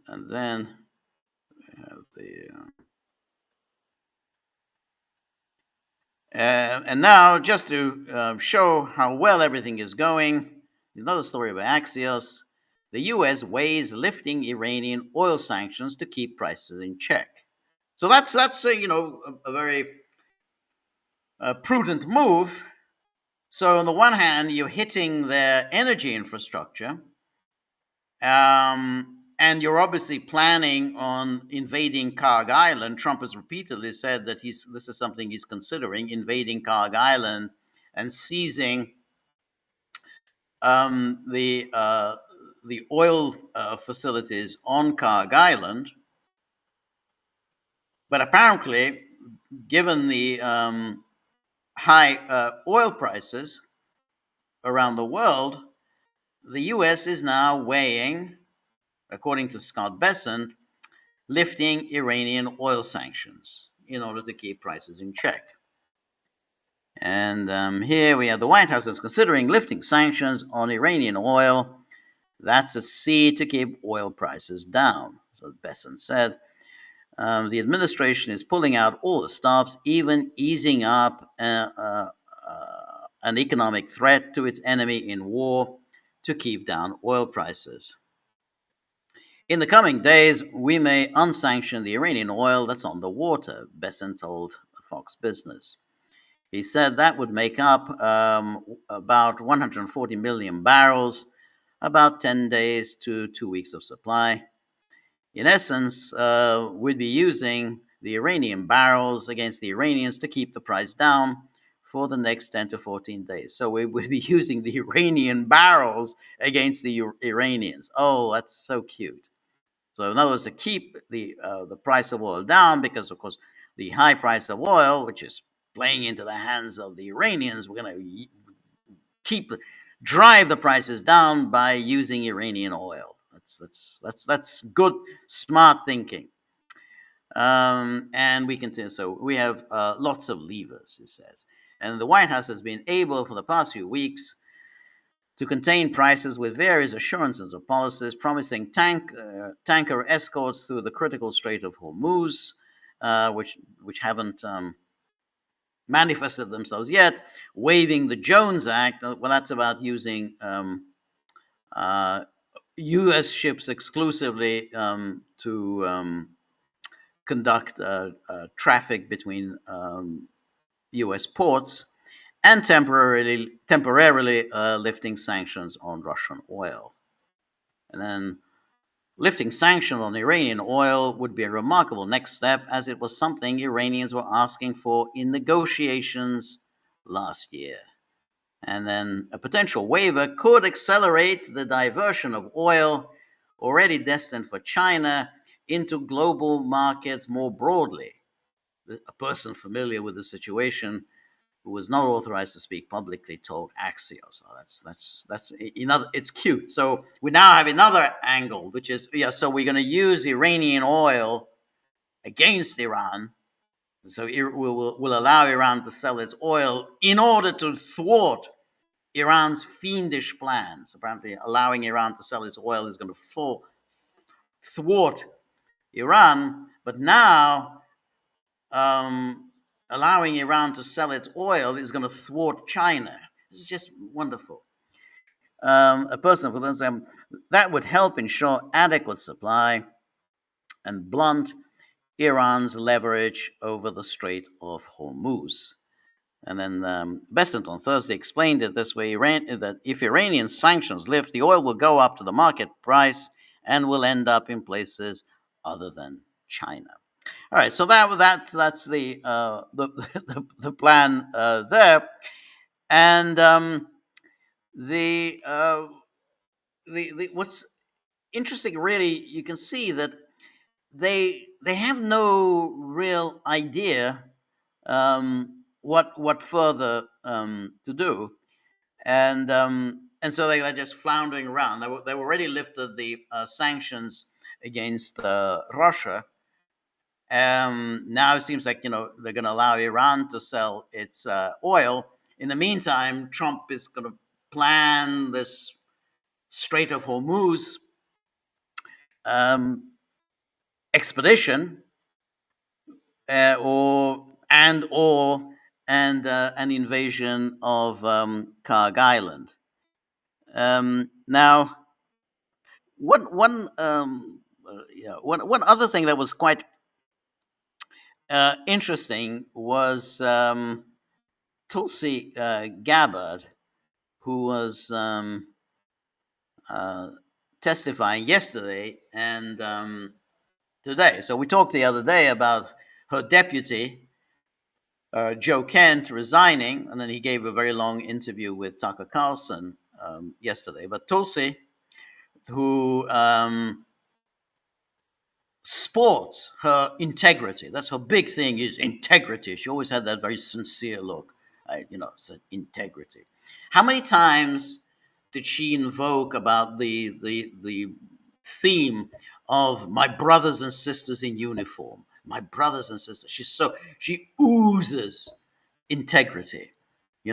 And then the and now, just to show how well everything is going, another story about Axios. The U.S. weighs lifting Iranian oil sanctions to keep prices in check. So that's a very prudent move. So on the one hand, you're hitting their energy infrastructure, and you're obviously planning on invading Karg Island. Trump has repeatedly said that this is something he's considering, invading Karg Island and seizing the oil facilities on Karg Island. But apparently, given the high oil prices around the world, the U.S. is now weighing, according to Scott Bessent, lifting Iranian oil sanctions in order to keep prices in check. And here we have the White House is considering lifting sanctions on Iranian oil. That's a seed to keep oil prices down, so Bessent said. The administration is pulling out all the stops, even easing up an economic threat to its enemy in war to keep down oil prices. In the coming days, we may unsanction the Iranian oil that's on the water, Bessent told Fox Business. He said that would make up about 140 million barrels, about 10 days to 2 weeks of supply. In essence, we'd be using the Iranian barrels against the Iranians to keep the price down for the next 10 to 14 days. So we would be using the Iranian barrels against the Iranians. Oh, that's so cute. So in other words, to keep the price of oil down, because of course the high price of oil, which is playing into the hands of the Iranians, we're going to keep drive the prices down by using Iranian oil. That's good, smart thinking. And we continue. So we have lots of levers, he says. And the White House has been able for the past few weeks to contain prices with various assurances of policies, promising tanker escorts through the critical Strait of Hormuz, which haven't manifested themselves yet, waiving the Jones Act. Well, that's about using U.S. ships exclusively to conduct traffic between U.S. ports, and temporarily lifting sanctions on Russian oil. And then lifting sanctions on Iranian oil would be a remarkable next step, as it was something Iranians were asking for in negotiations last year. And then a potential waiver could accelerate the diversion of oil already destined for China into global markets more broadly. A person familiar with the situation, who was not authorized to speak publicly, told Axios. So that's another. It's cute. So we now have another angle, which is So we're going to use Iranian oil against Iran. So we'll allow Iran to sell its oil in order to thwart Iran's fiendish plans. Apparently, allowing Iran to sell its oil is going to thwart Iran. But now, allowing Iran to sell its oil is going to thwart China. This is just wonderful. A person with them that would help ensure adequate supply and blunt Iran's leverage over the Strait of Hormuz. And then Besant on Thursday explained it this way: that if Iranian sanctions lift, the oil will go up to the market price and will end up in places other than China. All right, so that's the the plan there, and the what's interesting, really, you can see that they have no real idea what further to do, and so they're just floundering around. They already lifted the sanctions against Russia. Now it seems like they're going to allow Iran to sell its oil. In the meantime, Trump is going to plan this Strait of Hormuz um, expedition, or and an invasion of Karg Island. Now, one other thing that was quite interesting was Tulsi Gabbard, who was uh, testifying yesterday and today. So we talked the other day about her deputy, Joe Kent, resigning, and then he gave a very long interview with Tucker Carlson yesterday. But Tulsi, who sports her integrity. That's her big thing, is integrity. She always had that very sincere look. Said integrity. How many times did she invoke about the theme of my brothers and sisters in uniform? My brothers and sisters. She oozes integrity.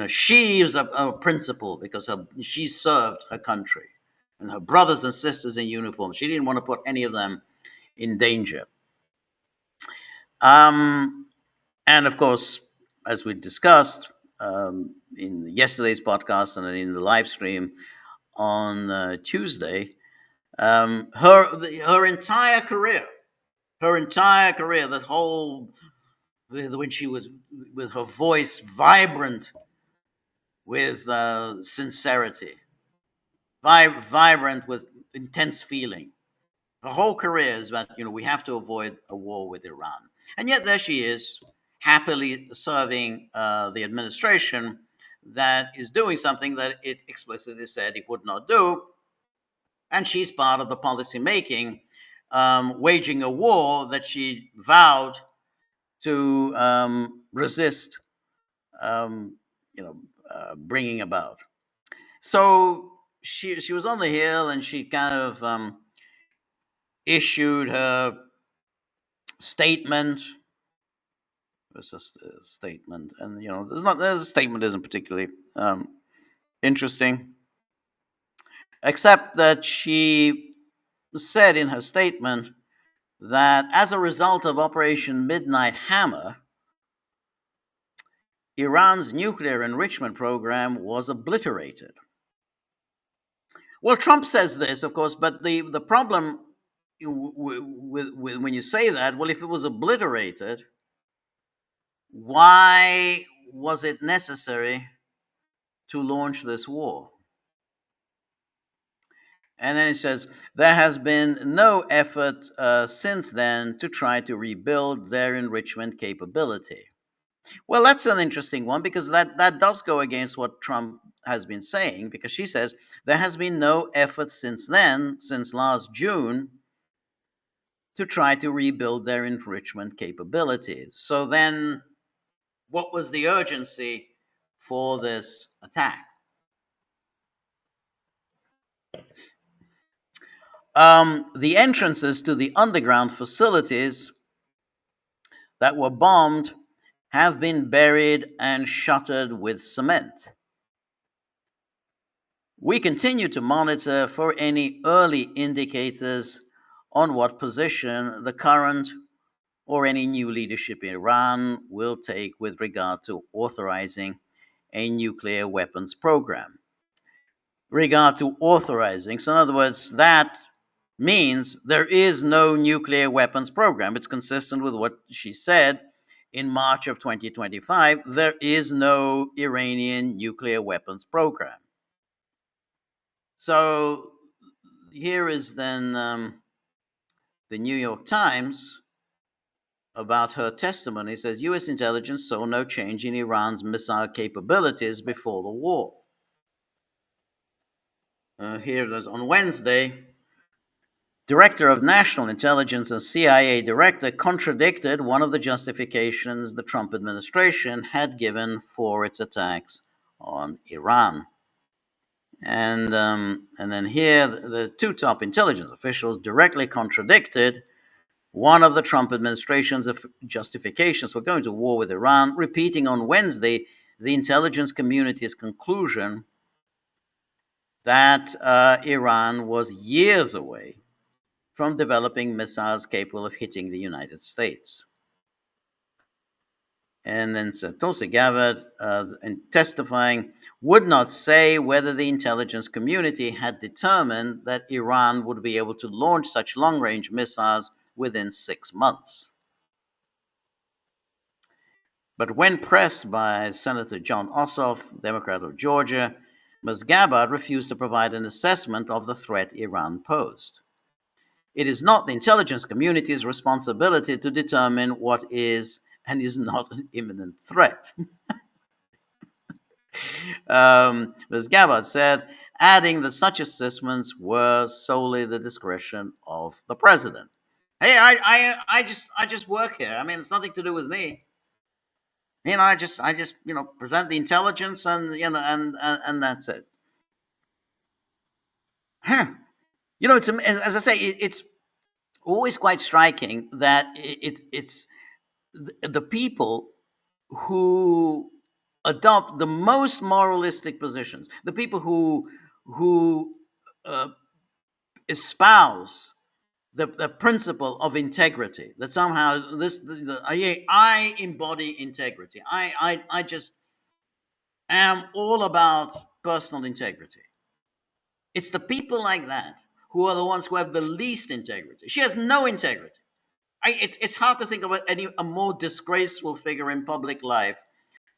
She is a principal because she served her country, and her brothers and sisters in uniform. She didn't want to put any of them in danger. Um, and of course, as we discussed in yesterday's podcast and then in the live stream on Tuesday, her entire career, that whole when she was with her voice vibrant with sincerity, vibrant with intense feeling. Her whole career is that we have to avoid a war with Iran, and yet there she is, happily serving the administration that is doing something that it explicitly said it would not do, and she's part of the policy making, waging a war that she vowed to resist, um, bringing about. So she was on the Hill, and she kind of issued her statement. It's just a statement, and the statement isn't particularly interesting, except that she said in her statement that as a result of Operation Midnight Hammer, Iran's nuclear enrichment program was obliterated. Well, Trump says this, of course, but the problem with when you say that, well, if it was obliterated, why was it necessary to launch this war? And then it says, there has been no effort since then to try to rebuild their enrichment capability. Well, that's an interesting one, because that does go against what Trump has been saying, because she says there has been no effort since then, since last June, to try to rebuild their enrichment capabilities. So then, what was the urgency for this attack? The entrances to the underground facilities that were bombed have been buried and shuttered with cement. We continue to monitor for any early indicators on what position the current or any new leadership in Iran will take with regard to authorizing a nuclear weapons program. Regard to authorizing, so in other words, that means there is no nuclear weapons program. It's consistent with what she said in March of 2025. There is no Iranian nuclear weapons program. So here is then the New York Times about her testimony. It says U.S. intelligence saw no change in Iran's missile capabilities before the war. Here it is on Wednesday. Director of National Intelligence and CIA director contradicted one of the justifications the Trump administration had given for its attacks on Iran. And then here, the two top intelligence officials directly contradicted one of the Trump administration's justifications for going to war with Iran, repeating on Wednesday the intelligence community's conclusion that Iran was years away from developing missiles capable of hitting the United States. And then so Tulsi Gabbard, in testifying, would not say whether the intelligence community had determined that Iran would be able to launch such long range missiles within 6 months. But when pressed by Senator John Ossoff, Democrat of Georgia, Ms. Gabbard refused to provide an assessment of the threat Iran posed. It is not the intelligence community's responsibility to determine what is and is not an imminent threat. Ms. Gabbard said, adding that such assessments were solely the discretion of the president. Hey, I just work here. I mean, it's nothing to do with me. I just present the intelligence, and and that's it. Huh. It's as I say, it's always quite striking that it's the people who adopt the most moralistic positions, the people who uh, espouse the principle of integrity, that somehow I embody integrity. I just am all about personal integrity. It's the people like that who are the ones who have the least integrity. She has no integrity. It's hard to think of a more disgraceful figure in public life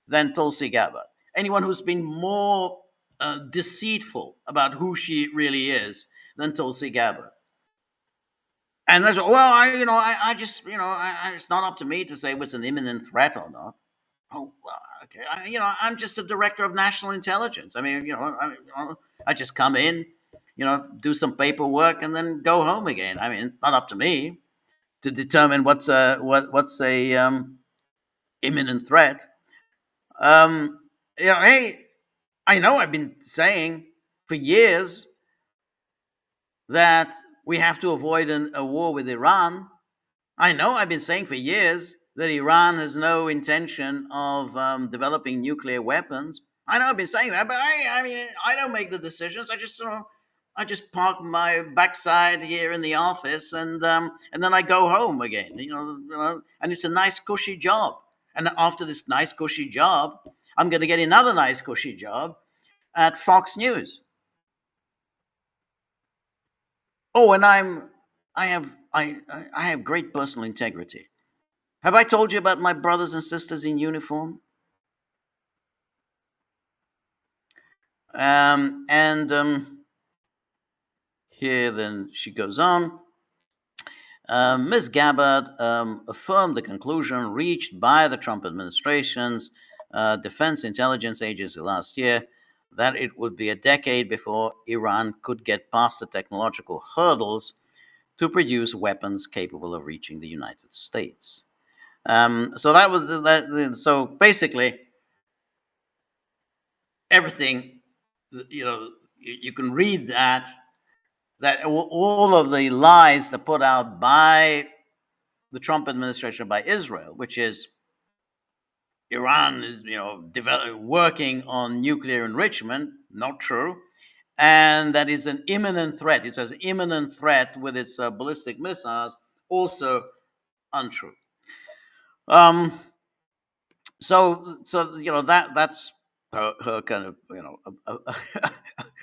than Tulsi Gabbard. Anyone who's been more deceitful about who she really is than Tulsi Gabbard. And that's well, I just, it's not up to me to say what's an imminent threat or not. Oh, well, okay. I'm just a director of national intelligence. I mean, I just come in, do some paperwork, and then go home again. I mean, it's not up to me to determine what's a imminent threat. Hey, I know I've been saying for years that we have to avoid a war with Iran. I know I've been saying for years that Iran has no intention of developing nuclear weapons. I know I've been saying that, but I mean, I don't make the decisions. I just park my backside here in the office, and then I go home again. And it's a nice cushy job. And after this nice cushy job, I'm going to get another nice cushy job at Fox News. Oh, and I have great personal integrity. Have I told you about my brothers and sisters in uniform? And here then she goes on. Ms. Gabbard affirmed the conclusion reached by the Trump administration's Defense Intelligence Agency last year that it would be a decade before Iran could get past the technological hurdles to produce weapons capable of reaching the United States. So that was that. So basically, everything, you can read that all of the lies that put out by the Trump administration, by Israel, which is Iran is working on nuclear enrichment, not true, and that is an imminent threat. It says imminent threat with its ballistic missiles, also untrue. Um, so that's her kind of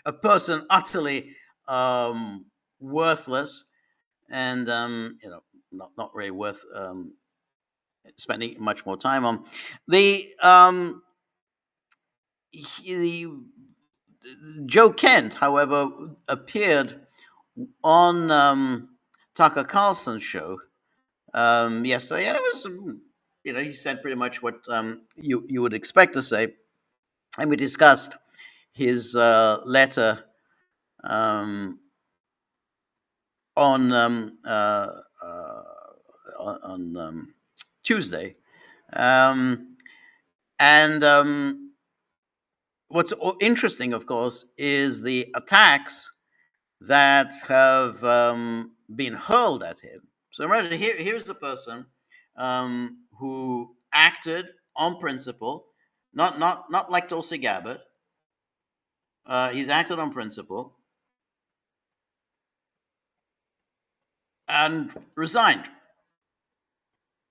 a person utterly worthless, and not really worth spending much more time on. The Joe Kent, however, appeared on Tucker Carlson's show yesterday, and it was he said pretty much what you would expect to say, and we discussed his letter on Tuesday, and what's interesting, of course, is the attacks that have been hurled at him. So imagine here's a person who acted on principle, not like Tulsi Gabbard. He's acted on principle. and resigned,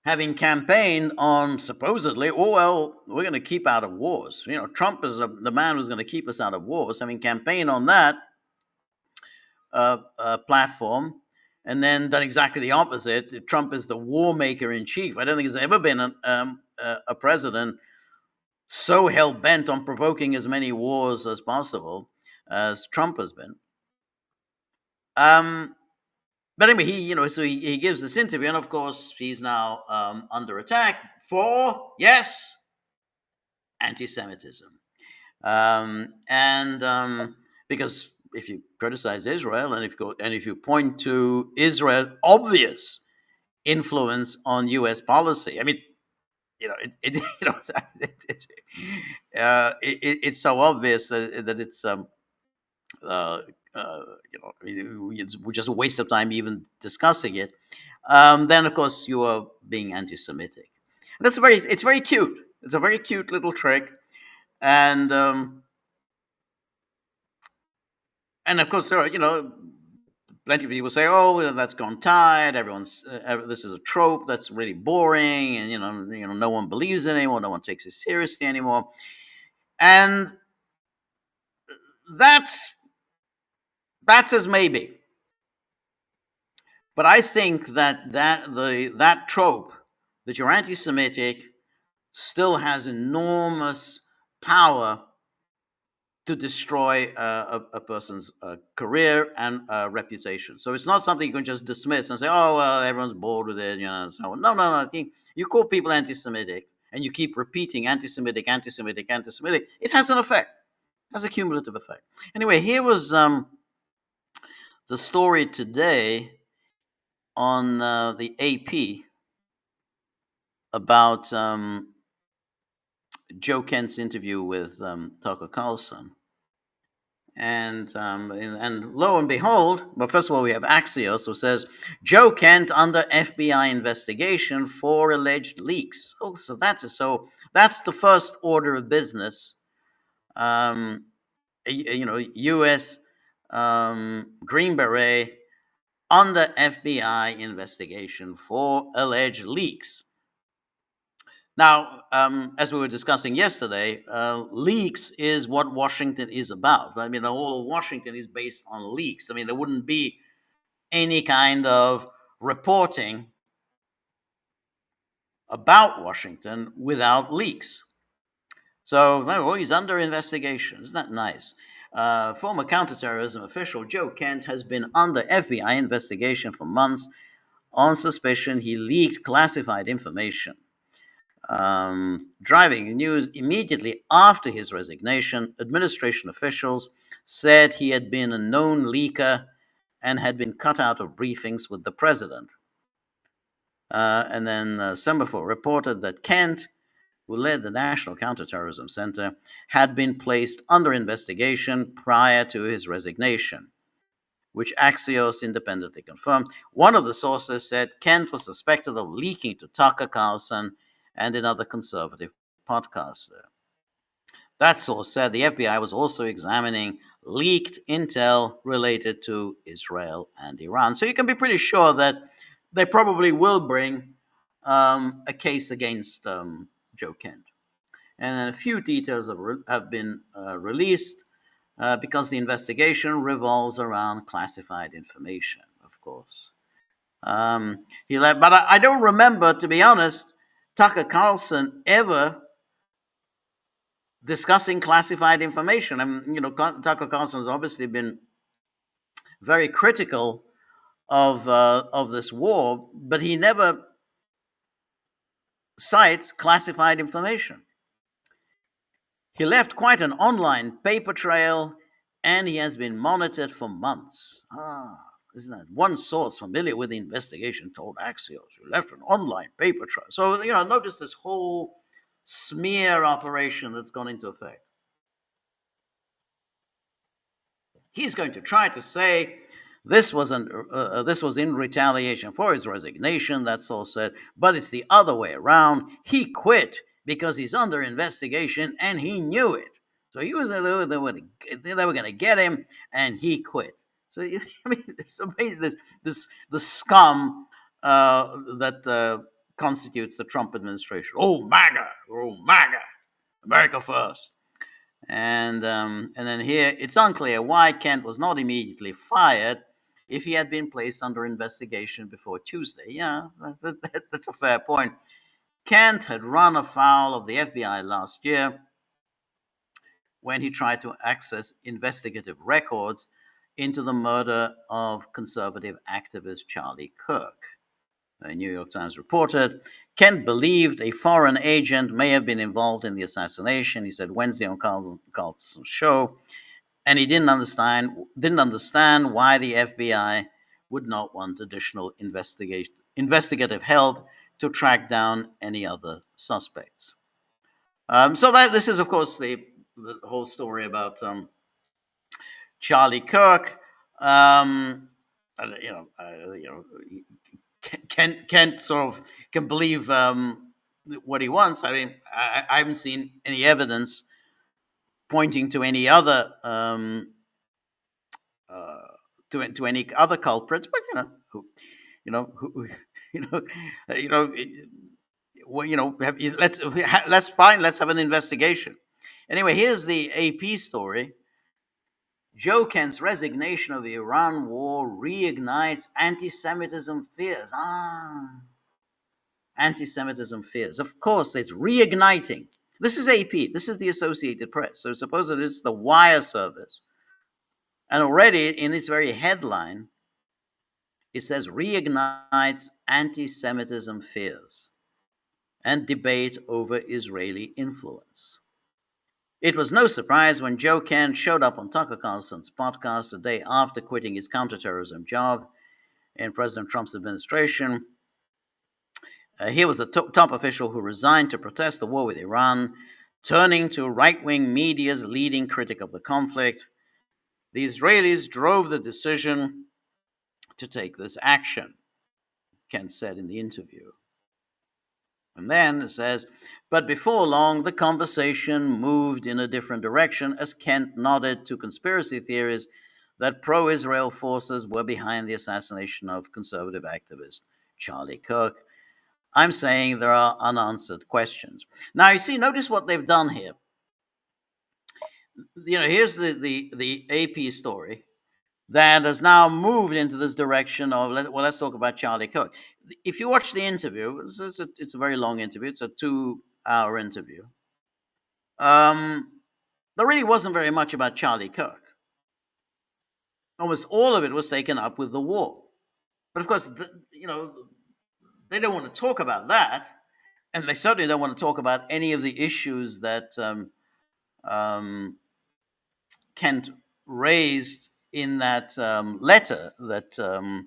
having campaigned on supposedly, oh, well, we're going to keep out of wars. Trump is the man who's going to keep us out of wars, having campaigned on that platform, and then done exactly the opposite. Trump is the war maker in chief. I don't think there's ever been a president so hell bent on provoking as many wars as possible as Trump has been. But anyway, he gives this interview, and of course, he's now under attack for, yes, anti-Semitism. And because if you criticize Israel, and if you point to Israel's obvious influence on U.S. policy, I mean, it's so obvious that it's it's just a waste of time even discussing it. Then of course you are being anti-Semitic. It's very cute. It's a very cute little trick, and of course there are plenty of people say, "Oh, well, that's gone tired. This is a trope that's really boring, and no one believes it anymore. No one takes it seriously anymore." And that's as maybe. But I think that trope that you're anti-Semitic still has enormous power to destroy a person's career and reputation. So it's not something you can just dismiss and say, "Oh, well, everyone's bored with it." So no. I think you call people anti-Semitic and you keep repeating anti-Semitic, anti-Semitic, anti-Semitic. It has an effect. It has a cumulative effect. Anyway, here was the story today on the AP about Joe Kent's interview with Tucker Carlson. And lo and behold, well, first of all, we have Axios, who says Joe Kent under FBI investigation for alleged leaks. Oh, so that's the first order of business. U.S. Green Beret under FBI investigation for alleged leaks. Now, as we were discussing yesterday, leaks is what Washington is about. I mean, the whole of Washington is based on leaks. I mean, there wouldn't be any kind of reporting about Washington without leaks. So, he's under investigation. Isn't that nice? Former counterterrorism official Joe Kent has been under FBI investigation for months on suspicion he leaked classified information. Driving the news immediately after his resignation, administration officials said he had been a known leaker and had been cut out of briefings with the president. And then Semaphore reported that Kent, who led the National Counterterrorism Center, had been placed under investigation prior to his resignation, which Axios independently confirmed. One of the sources said Kent was suspected of leaking to Tucker Carlson and another conservative podcaster. That source said the FBI was also examining leaked intel related to Israel and Iran. So you can be pretty sure that they probably will bring a case against Joe Kent. And a few details have been released because the investigation revolves around classified information, of course. He left, but I don't remember, to be honest, Tucker Carlson ever discussing classified information. I mean, Tucker Carlson has obviously been very critical of this war, but he never cites classified information. He left quite an online paper trail, and he has been monitored for months. Isn't that one source familiar with the investigation told Axios he left an online paper trail? So notice this whole smear operation that's gone into effect. He's going to try to say this was in retaliation for his resignation, that's all said, but it's the other way around. He quit because he's under investigation and he knew it. So they were going to get him, and he quit. So I mean, it's amazing this the scum that constitutes the Trump administration. Oh MAGA, oh MAGA, America first. And then here it's unclear why Kent was not immediately fired if he had been placed under investigation before Tuesday. Yeah, that's a fair point. Kent had run afoul of the FBI last year when he tried to access investigative records into the murder of conservative activist Charlie Kirk. The New York Times reported Kent believed a foreign agent may have been involved in the assassination. He said Wednesday on Carlson's show, and he didn't understand why the FBI would not want additional investigative help to track down any other suspects. So that this is, of course, the whole story about Charlie Kirk. Kent sort of can believe what he wants. I mean, I haven't seen any evidence pointing to any other uh, to any other culprits, but you know, who, you know, you know, well, let's fine. Let's have an investigation. Anyway, here's the AP story. Joe Kent's resignation of the Iran war reignites anti-Semitism fears. Anti-Semitism fears. Of course, it's reigniting. This is AP. This is the Associated Press. So suppose it is the wire service. And already in its very headline, it says reignites anti-Semitism fears and debate over Israeli influence. It was no surprise when Joe Kent showed up on Tucker Carlson's podcast a day after quitting his counterterrorism job in President Trump's administration. He was a top official who resigned to protest the war with Iran, turning to right-wing media's leading critic of the conflict. The Israelis drove the decision to take this action, Kent said in the interview. And then it says, but before long, the conversation moved in a different direction as Kent nodded to conspiracy theories that pro-Israel forces were behind the assassination of conservative activist Charlie Kirk. I'm saying there are unanswered questions. Now, you see, notice what they've done here. Here's the AP story that has now moved into this direction of, let's talk about Charlie Kirk. If you watch the interview, it's a very long interview. It's a 2-hour interview. There really wasn't very much about Charlie Kirk. Almost all of it was taken up with the war. But of course, they don't want to talk about that. And they certainly don't want to talk about any of the issues that Kent raised in that letter that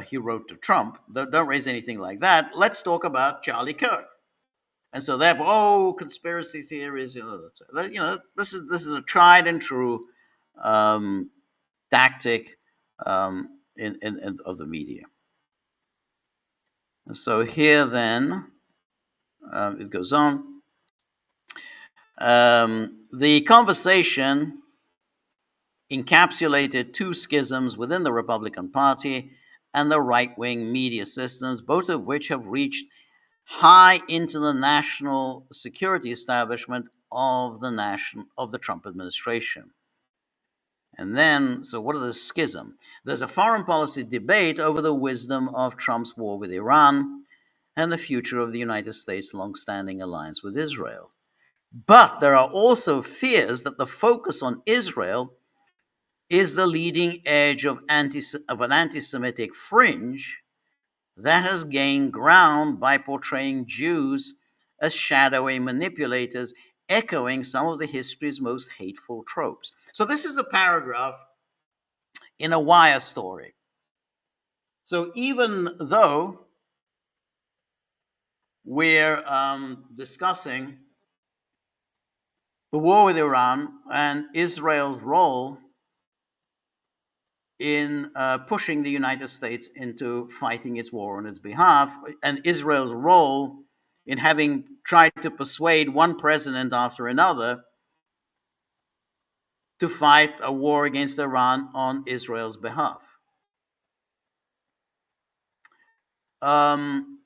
he wrote to Trump. Don't raise anything like that. Let's talk about Charlie Kirk. And so therefore, conspiracy theories. This is a tried and true tactic in of the media. So here then, it goes on. The conversation encapsulated two schisms within the Republican Party and the right-wing media systems, both of which have reached high into the national security establishment of the Trump administration. And then, so what are the schism? There's a foreign policy debate over the wisdom of Trump's war with Iran and the future of the United States' long-standing alliance with Israel. But there are also fears that the focus on Israel is the leading edge of an anti-Semitic fringe that has gained ground by portraying Jews as shadowy manipulators, echoing some of the history's most hateful tropes. So this is a paragraph in a Wire story. So even though we're discussing the war with Iran and Israel's role in pushing the United States into fighting its war on its behalf, and Israel's role in having tried to persuade one president after another to fight a war against Iran on Israel's behalf. Um,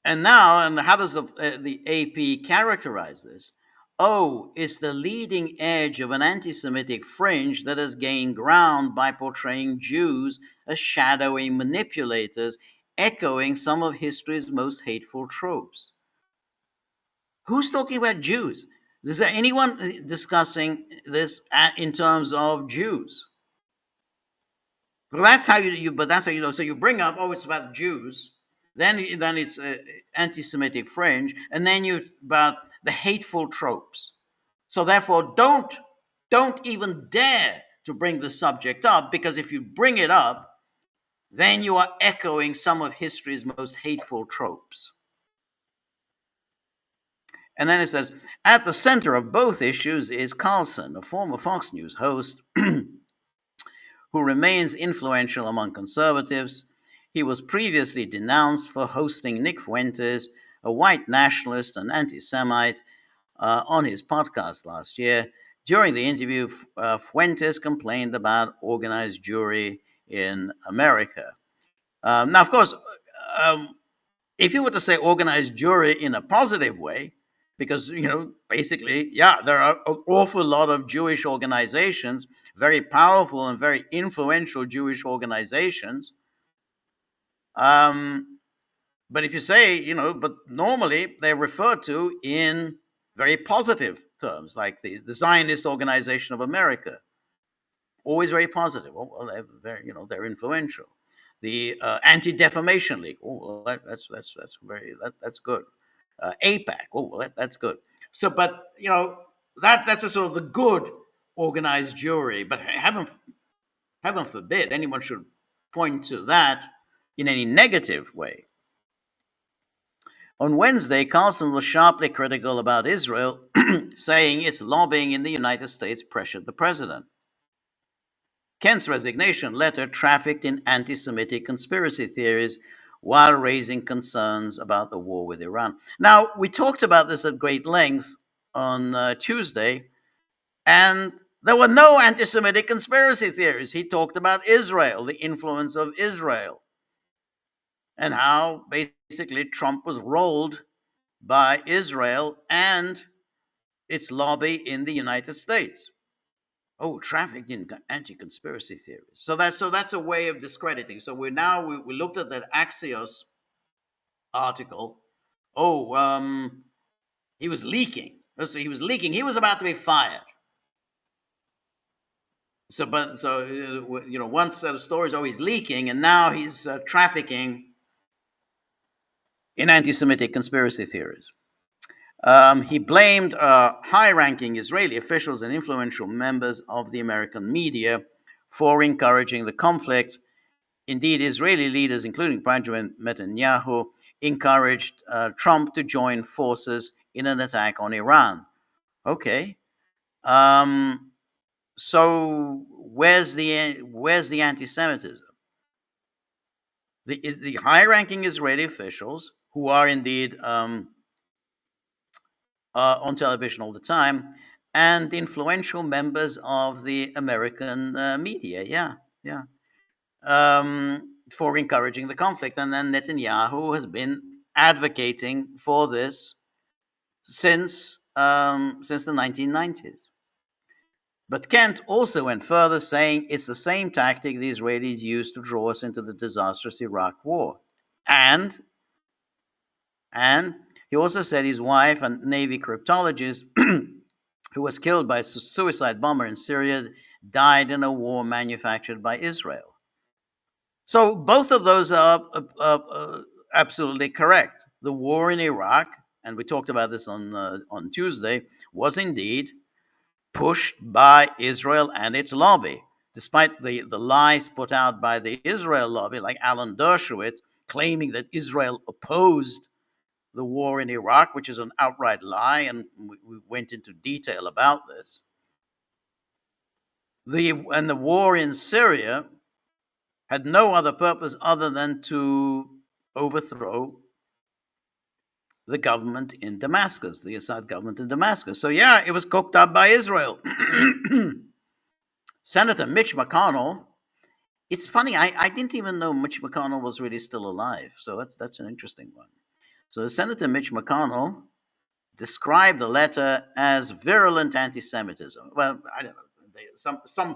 and now, and how does the AP characterize this? Oh, it's the leading edge of an anti Semitic fringe that has gained ground by portraying Jews as shadowy manipulators, echoing some of history's most hateful tropes. Who's talking about Jews? Is there anyone discussing this in terms of Jews? Well, that's how but that's how you know. So you bring up, oh, it's about Jews, then it's anti-Semitic fringe, and then you about the hateful tropes. So therefore, don't even dare to bring the subject up, because if you bring it up, then you are echoing some of history's most hateful tropes. And then it says, at the center of both issues is Carlson, a former Fox News host who remains influential among conservatives. He was previously denounced for hosting Nick Fuentes, a white nationalist and anti Semite, on his podcast last year. During the interview, Fuentes complained about organized Jewry in America. Now, of course, um, if you were to say organized Jewry in a positive way, because basically, yeah, there are an awful lot of Jewish organizations, very powerful and very influential Jewish organizations. But if you say, but normally they're referred to in very positive terms, like the Zionist Organization of America, always very positive. Oh, well, they're influential. The Anti-Defamation League. Oh, well, that's good. APAC. Oh, well, that's good. So, but that's a sort of the good organized Jewry. But heaven forbid anyone should point to that in any negative way. On Wednesday, Carlson was sharply critical about Israel, saying its lobbying in the United States pressured the president. Kent's resignation letter trafficked in anti Semitic conspiracy theories while raising concerns about the war with Iran. Now, we talked about this at great length on Tuesday, and there were no anti Semitic conspiracy theories. He talked about Israel, the influence of Israel, and how basically Trump was rolled by Israel and its lobby in the United States. Oh, trafficked in anti-conspiracy theories. So that's a way of discrediting. So we looked at that Axios article. Oh, he was leaking. So he was leaking. He was about to be fired. One set of stories, oh, he's leaking, and now he's trafficking in anti-Semitic conspiracy theories. He blamed high-ranking Israeli officials and influential members of the American media for encouraging the conflict. Indeed, Israeli leaders, including Benjamin Netanyahu, encouraged Trump to join forces in an attack on Iran. Okay. So where's the anti-Semitism? The high-ranking Israeli officials, who are indeed on television all the time, and influential members of the American media. Yeah. For encouraging the conflict. And then Netanyahu has been advocating for this since the 1990s. But Kent also went further, saying it's the same tactic the Israelis used to draw us into the disastrous Iraq war. And he also said his wife, a Navy cryptologist who was killed by a suicide bomber in Syria, died in a war manufactured by Israel. So both of those are absolutely correct. The war in Iraq, and we talked about this on Tuesday, was indeed pushed by Israel and its lobby. Despite the lies put out by the Israel lobby, like Alan Dershowitz, claiming that Israel opposed the war in Iraq, which is an outright lie, and we went into detail about this. And the war in Syria had no other purpose other than to overthrow the government in Damascus, the Assad government in Damascus. So yeah, it was cooked up by Israel. Senator Mitch McConnell. It's funny. I didn't even know Mitch McConnell was really still alive. So that's an interesting one. So Senator Mitch McConnell described the letter as virulent anti-Semitism. Well, I don't know. Some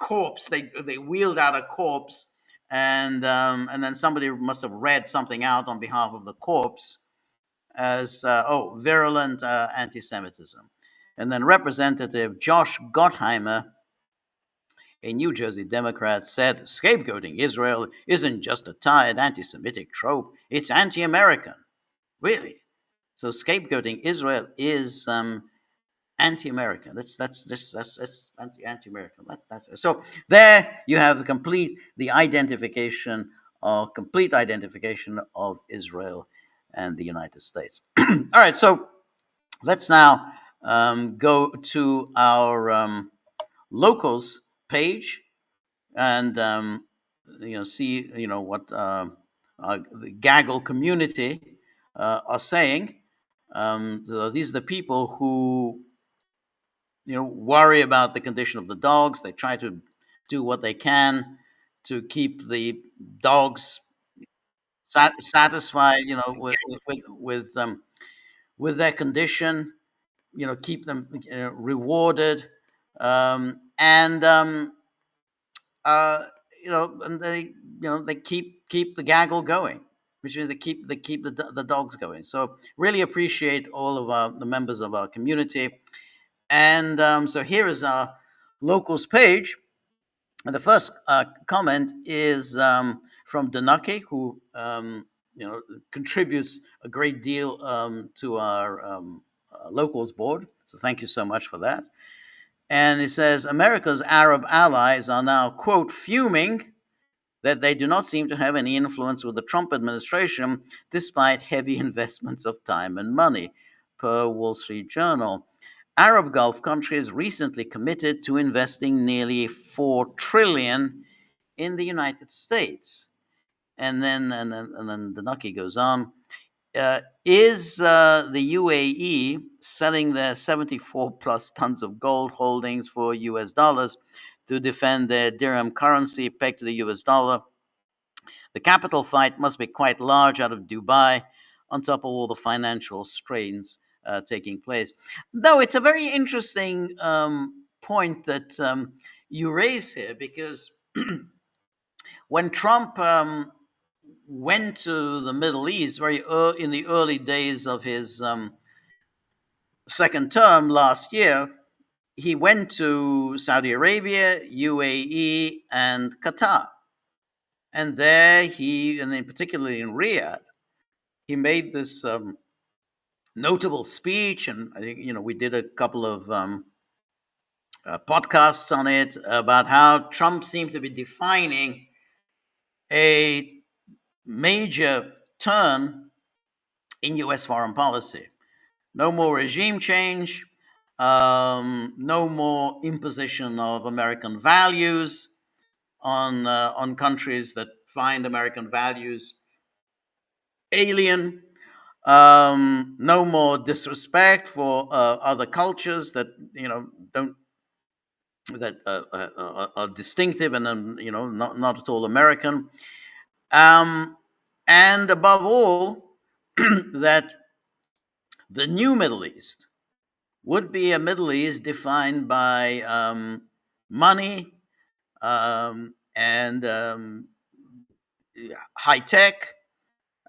corpse. They wheeled out a corpse, and then somebody must have read something out on behalf of the corpse as virulent anti-Semitism. And then Representative Josh Gottheimer, a New Jersey Democrat, said scapegoating Israel isn't just a tired anti-Semitic trope; it's anti-American. Really? So scapegoating Israel is anti-American. That's anti-American. So there you have the identification or complete identification of Israel and the United States. All right, so let's now go to our locals page and see what the Gaggle community are saying. So these are the people who worry about the condition of the dogs. They try to do what they can to keep the dogs satisfied, with their condition. Keep them rewarded, and uh, and they keep the gaggle going, which means they keep the dogs going. So really appreciate all of the members of our community. And so here is our locals page. And the first comment is from Danaki, who contributes a great deal to our locals board. So thank you so much for that. And it says America's Arab allies are now, quote, fuming that they do not seem to have any influence with the Trump administration, despite heavy investments of time and money, per Wall Street Journal. Arab Gulf countries recently committed to investing nearly $4 trillion in the United States. And then the Nucky goes on. Is the UAE selling their 74 plus tons of gold holdings for US dollars to defend their dirham currency pegged to the US dollar? The capital fight must be quite large out of Dubai, on top of all the financial strains taking place. Though it's a very interesting point that you raise here, because when Trump went to the Middle East in the early days of his second term last year, he went to Saudi Arabia, UAE, and Qatar. And there and then particularly in Riyadh, he made this notable speech, and I think we did a couple of podcasts on it about how Trump seemed to be defining a major turn in U.S. foreign policy. No more regime change, no more imposition of American values on countries that find American values alien. No more disrespect for other cultures that don't that are distinctive and not at all American. And above all, that the new Middle East would be a Middle East defined by money and high tech,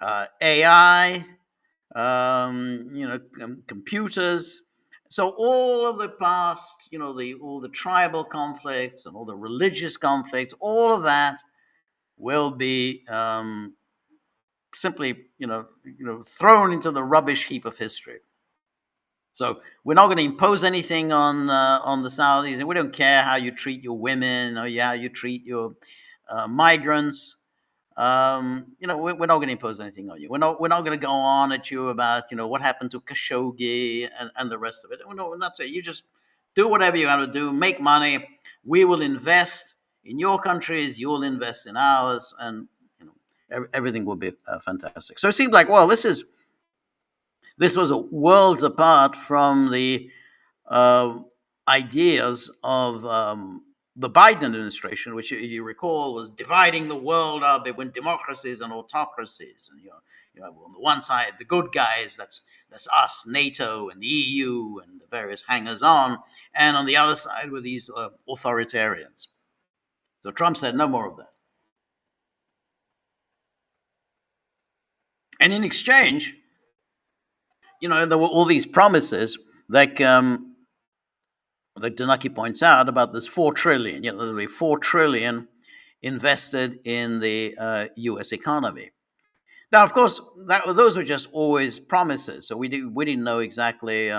AI, computers. So all of the past, all the tribal conflicts and all the religious conflicts, all of that will be simply, thrown into the rubbish heap of history. So we're not going to impose anything on the Saudis, and we don't care how you treat your women or how you treat your migrants. We're not going to impose anything on you. We're not going to go on at you about what happened to Khashoggi and the rest of it. We're not saying you just do whatever you want to do, make money. We will invest in your countries. You will invest in ours, and everything will be fantastic. So it seems like, well, this was worlds apart from the ideas of the Biden administration, which you recall was dividing the world up between democracies and autocracies. And on the one side, the good guys, that's us, NATO and the EU and the various hangers-on, and on the other side were these authoritarians. So Trump said no more of that. And in exchange, there were all these promises, like Donaki points out, about this 4 trillion, literally 4 trillion invested in the U.S. economy. Now, of course, those were just always promises, so we didn't know exactly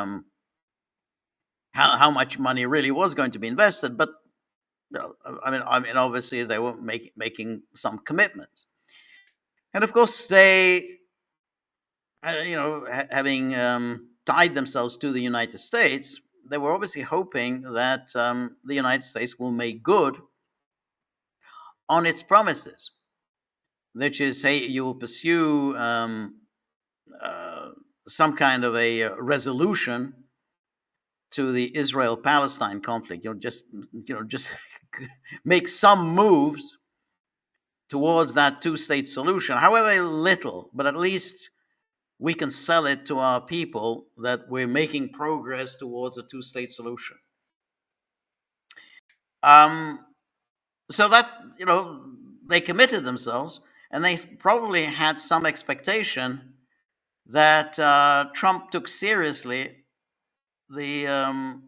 how much money really was going to be invested. But I mean, obviously they were making some commitments, and of course they, having tied themselves to the United States, they were obviously hoping that the United States will make good on its promises, which is, hey, you will pursue some kind of a resolution to the Israel-Palestine conflict. Just make some moves towards that two-state solution, however little, but at least we can sell it to our people that we're making progress towards a two-state solution. So that, they committed themselves, and they probably had some expectation that Trump took seriously the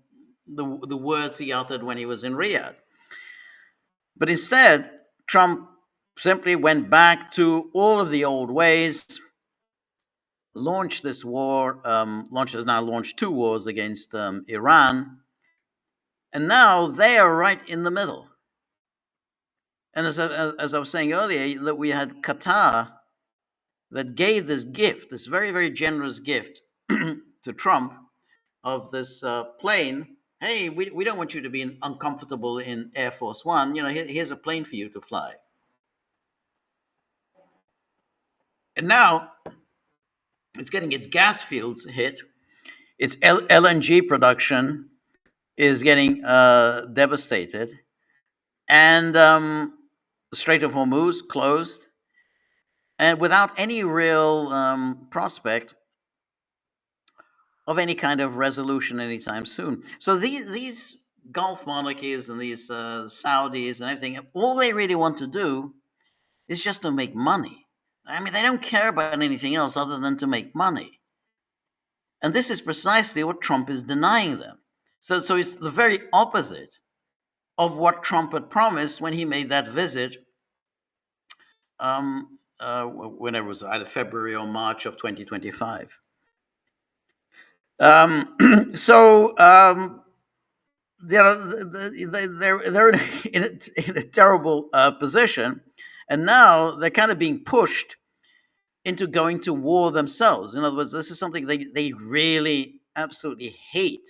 words he uttered when he was in Riyadh. But instead, Trump simply went back to all of the old ways, launched this war, has now launched 2 wars against Iran, and now they are right in the middle. And as I was saying earlier, that we had Qatar that gave this gift, this very, very generous gift to Trump of this plane. Hey, we don't want you to be uncomfortable in Air Force One. Here's a plane for you to fly. And now it's getting its gas fields hit. Its LNG production is getting devastated. And the Strait of Hormuz closed. And without any real prospect of any kind of resolution anytime soon. So these Gulf monarchies and these Saudis and everything, all they really want to do is just to make money. I mean, they don't care about anything else other than to make money. And this is precisely what Trump is denying them. So it's the very opposite of what Trump had promised when he made that visit, whenever it was, either February or March of 2025. They're in a terrible position, and now they're kind of being pushed into going to war themselves. In other words, this is something they really absolutely hate,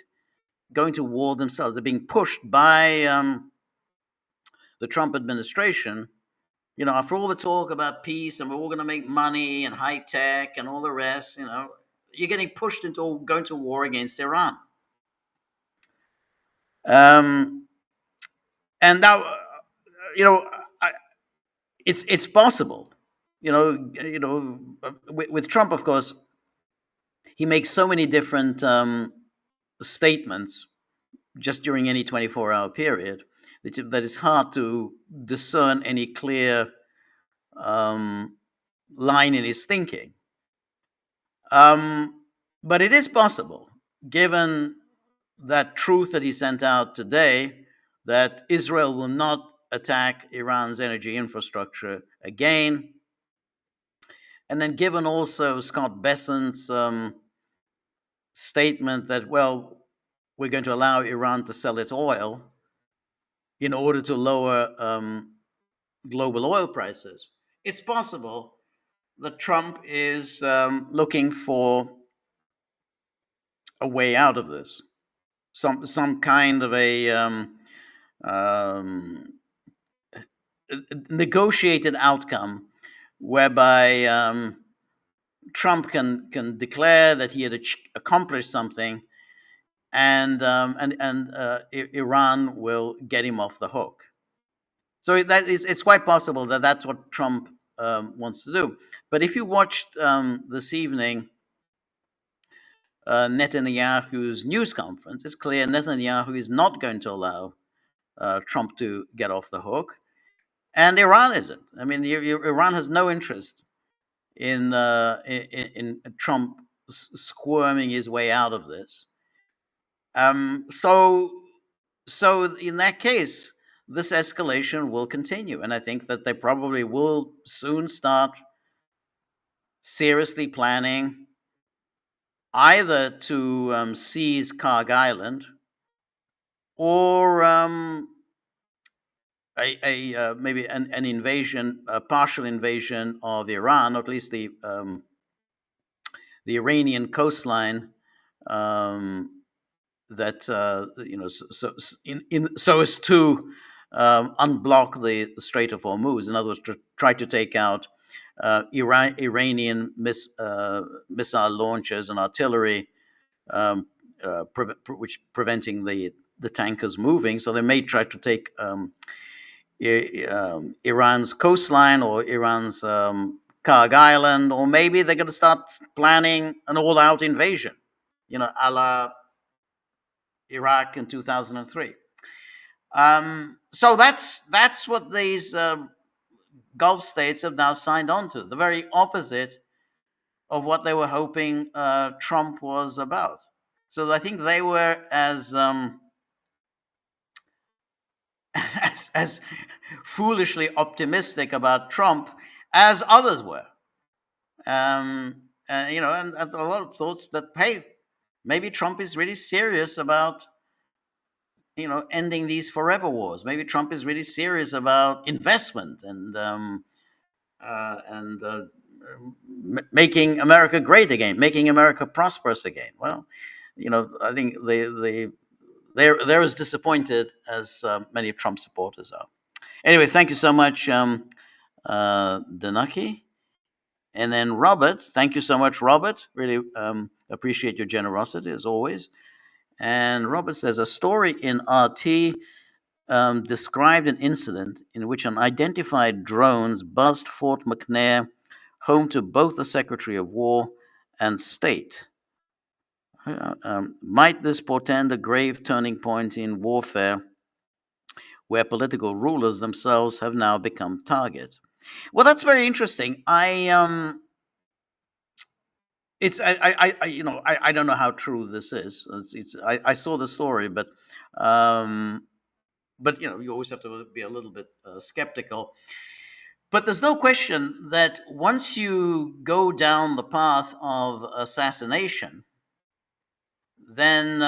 going to war themselves. They're being pushed by the Trump administration. After all the talk about peace and we're all going to make money and high tech and all the rest, you're getting pushed into going to war against Iran. And now, it's possible, with Trump, of course, he makes so many different statements just during any 24-hour period that it's hard to discern any clear line in his thinking. But it is possible, given that truth that he sent out today, that Israel will not attack Iran's energy infrastructure again. And then given also Scott Bessent's statement that, well, we're going to allow Iran to sell its oil in order to lower global oil prices, it's possible that Trump is looking for a way out of this, some kind of a negotiated outcome whereby Trump can declare that he had accomplished something, Iran will get him off the hook. So that is, it's quite possible that that's what Trump wants to do. But if you watched this evening Netanyahu's news conference, it's clear Netanyahu is not going to allow Trump to get off the hook, and Iran isn't. I mean, Iran has no interest in Trump squirming his way out of this. Um, so, so in that case, this escalation will continue, and I think that they probably will soon start seriously planning either to seize Karg Island or maybe an invasion, a partial invasion of Iran, or at least the Iranian coastline, um, that so as to unblock the Strait of Hormuz. In other words, to try to take out Iranian missile launchers and artillery, which preventing the tankers moving. So they may try to take Iran's coastline or Iran's Karg Island, or maybe they're going to start planning an all-out invasion, a la Iraq in 2003. So that's what these Gulf states have now signed on to. The very opposite of what they were hoping Trump was about. So I think they were as foolishly optimistic about Trump as others were. And a lot of thoughts that, hey, maybe Trump is really serious about ending these forever wars. Maybe Trump is really serious about investment and making America great again, making America prosperous again. Well, I think they're as disappointed as many of Trump's supporters are. Anyway, thank you so much, Danaki. And then Robert, thank you so much, Robert. Really appreciate your generosity as always. And Robert says a story in RT described an incident in which unidentified drones buzzed Fort McNair, home to both the Secretary of War and State. Might this portend a grave turning point in warfare where political rulers themselves have now become targets? Well, that's very interesting. I don't know how true this is. I saw the story, but you always have to be a little bit skeptical. But there's no question that once you go down the path of assassination, then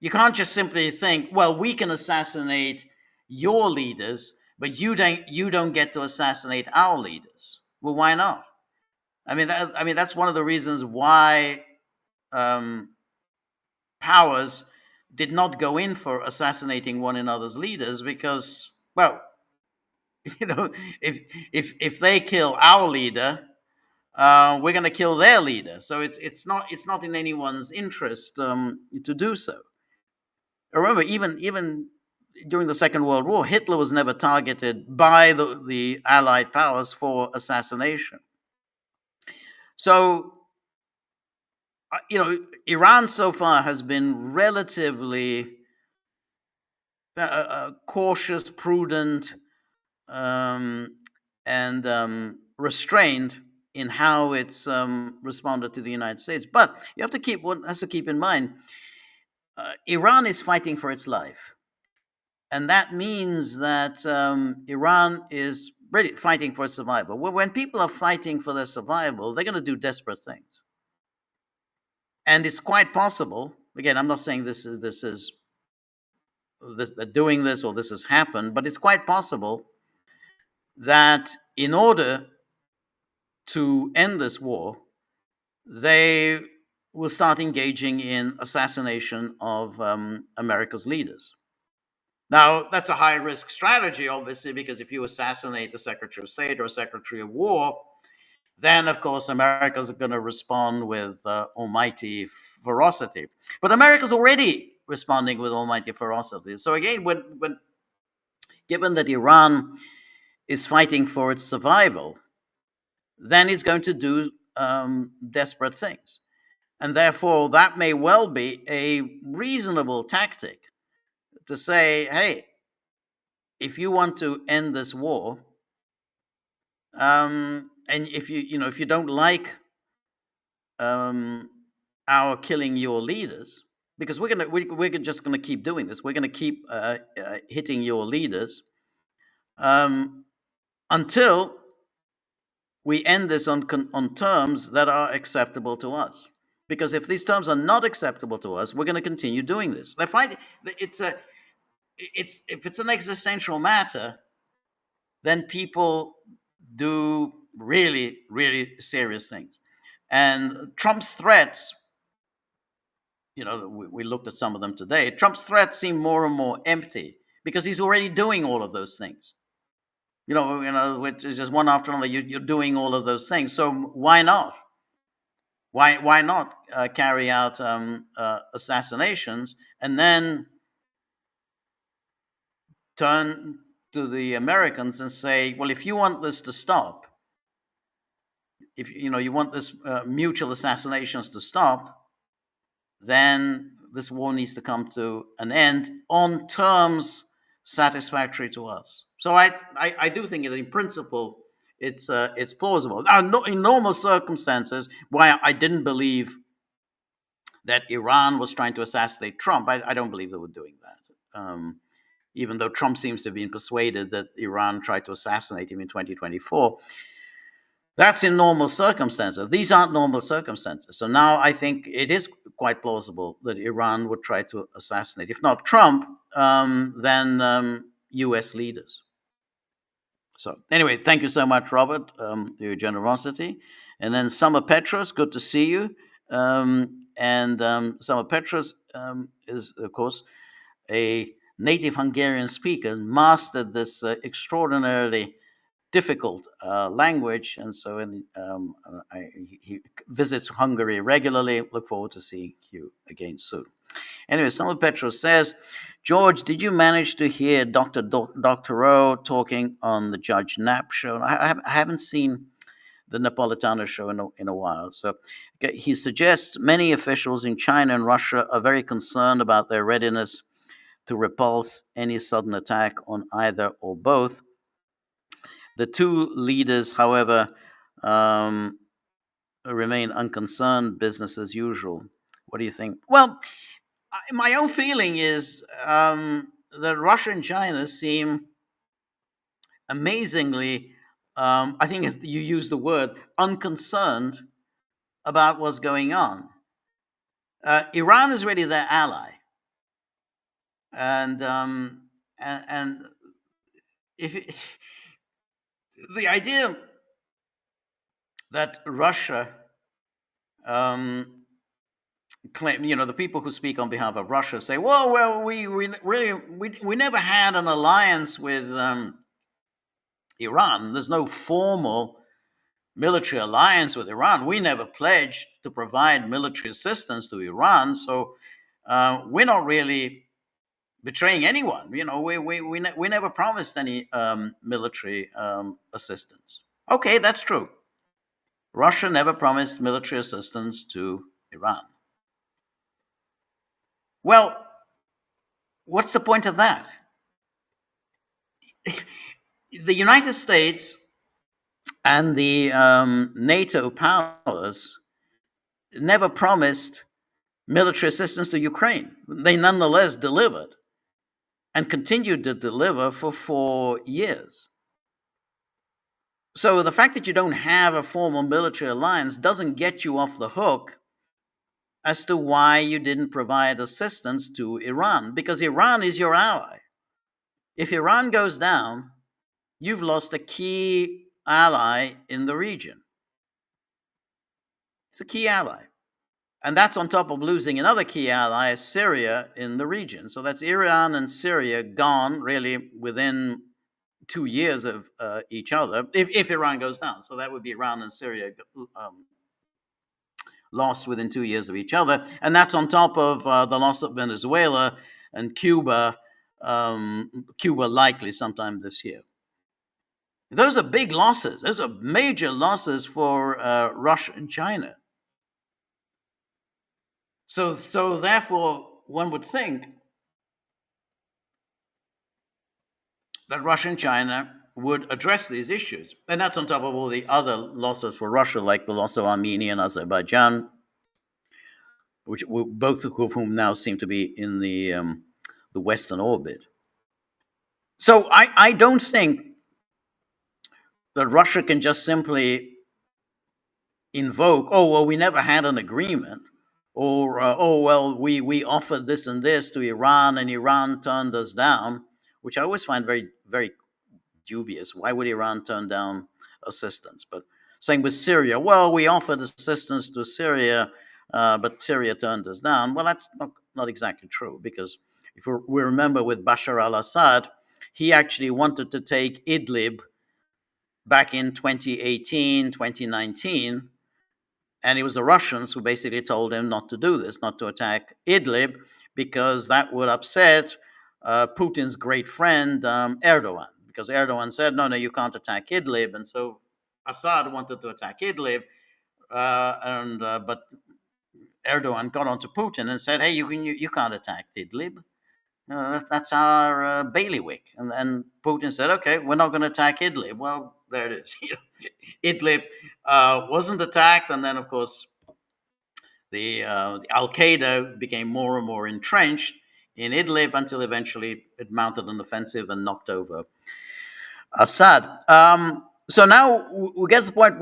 you can't just simply think, well, we can assassinate your leaders, but you don't get to assassinate our leaders. Well, why not? I mean, that's one of the reasons why powers did not go in for assassinating one another's leaders, because, well, if they kill our leader, we're going to kill their leader. So it's not in anyone's interest to do so. Remember, even during the Second World War, Hitler was never targeted by the Allied powers for assassination. So, Iran so far has been relatively cautious, prudent, and restrained in how it's responded to the United States. But one has to keep in mind, Iran is fighting for its life. And that means that Iran is really fighting for its survival. When people are fighting for their survival, they're going to do desperate things. And it's quite possible, again, I'm not saying they're doing this or this has happened, but it's quite possible that in order to end this war, they will start engaging in assassination of America's leaders. Now, that's a high-risk strategy, obviously, because if you assassinate the Secretary of State or a Secretary of War, then of course America's going to respond with almighty ferocity. But America's already responding with almighty ferocity. So again, when given that Iran is fighting for its survival, then it's going to do desperate things. And therefore, that may well be a reasonable tactic to say, hey, if you want to end this war, and if you don't like our killing your leaders, because we're just gonna keep doing this. We're gonna keep hitting your leaders um, until we end this on terms that are acceptable to us. Because if these terms are not acceptable to us, we're going to continue doing this. They're fighting. It's a it's If it's an existential matter, then people do really really serious things. And Trump's threats, we looked at some of them today. Trump's threats seem more and more empty because he's already doing all of those things. Which is just one after another. You're doing all of those things. So why not? Why not carry out assassinations and then turn to the Americans and say, well, if you want this to stop, if you want this mutual assassinations to stop, then this war needs to come to an end on terms satisfactory to us. So I do think that in principle it's plausible. Now, in normal circumstances, why I didn't believe that Iran was trying to assassinate Trump, I don't believe they were doing that. Even though Trump seems to have been persuaded that Iran tried to assassinate him in 2024. That's in normal circumstances. These aren't normal circumstances. So now I think it is quite plausible that Iran would try to assassinate, if not Trump, then US leaders. So anyway, thank you so much, Robert, for your generosity. And then Summer Petros, good to see you. Summer Petros is, of course, a native Hungarian speaker, mastered this extraordinarily difficult language, and so he visits Hungary regularly. Look forward to seeing you again soon. Anyway, Summer Petros says, George, did you manage to hear Dr. O talking on the Judge Knapp show? I haven't seen the Napolitano show in a while. So he suggests many officials in China and Russia are very concerned about their readiness to repulse any sudden attack on either or both. The two leaders, however, remain unconcerned, business as usual. What do you think? Well, my own feeling is that Russia and China seem amazingly, I think you used the word, unconcerned about what's going on. Iran is really their ally. And if the idea that Russia claim, the people who speak on behalf of Russia say, well, we never had an alliance with Iran. There's no formal military alliance with Iran. We never pledged to provide military assistance to Iran, so we're not really betraying anyone. We never promised any military assistance. Okay, that's true. Russia never promised military assistance to Iran. Well, what's the point of that? The United States and the NATO powers never promised military assistance to Ukraine. They nonetheless delivered and continued to deliver for 4 years. So the fact that you don't have a formal military alliance doesn't get you off the hook as to why you didn't provide assistance to Iran, because Iran is your ally. If Iran goes down, you've lost a key ally in the region. It's a key ally. And that's on top of losing another key ally, Syria, in the region. So that's Iran and Syria gone really within 2 years of each other if Iran goes down. So that would be Iran and Syria lost within 2 years of each other, and that's on top of the loss of Venezuela and Cuba. Cuba likely sometime this year. Those are big losses. Those are major losses for Russia and China. So therefore, one would think that Russia and China would address these issues, and that's on top of all the other losses for Russia, like the loss of Armenia and Azerbaijan, which both of whom now seem to be in the Western orbit. So I don't think that Russia can just simply invoke, oh, well, we never had an agreement, or, oh, well, we offered this and this to Iran, and Iran turned us down, which I always find very, very dubious. Why would Iran turn down assistance? But same with Syria. Well, we offered assistance to Syria, but Syria turned us down. Well, that's not exactly true, because if we remember with Bashar al-Assad, he actually wanted to take Idlib back in 2018, 2019, and it was the Russians who basically told him not to do this, not to attack Idlib, because that would upset Putin's great friend Erdogan. Because Erdogan said, no, you can't attack Idlib, and so Assad wanted to attack Idlib, but Erdogan got onto Putin and said, hey, you can't attack Idlib. That's our bailiwick. And Putin said, okay, we're not going to attack Idlib. Well, there it is. Idlib wasn't attacked, and then, of course, the Al-Qaeda became more and more entrenched in Idlib until eventually it mounted an offensive and knocked over Assad. So now we get to the point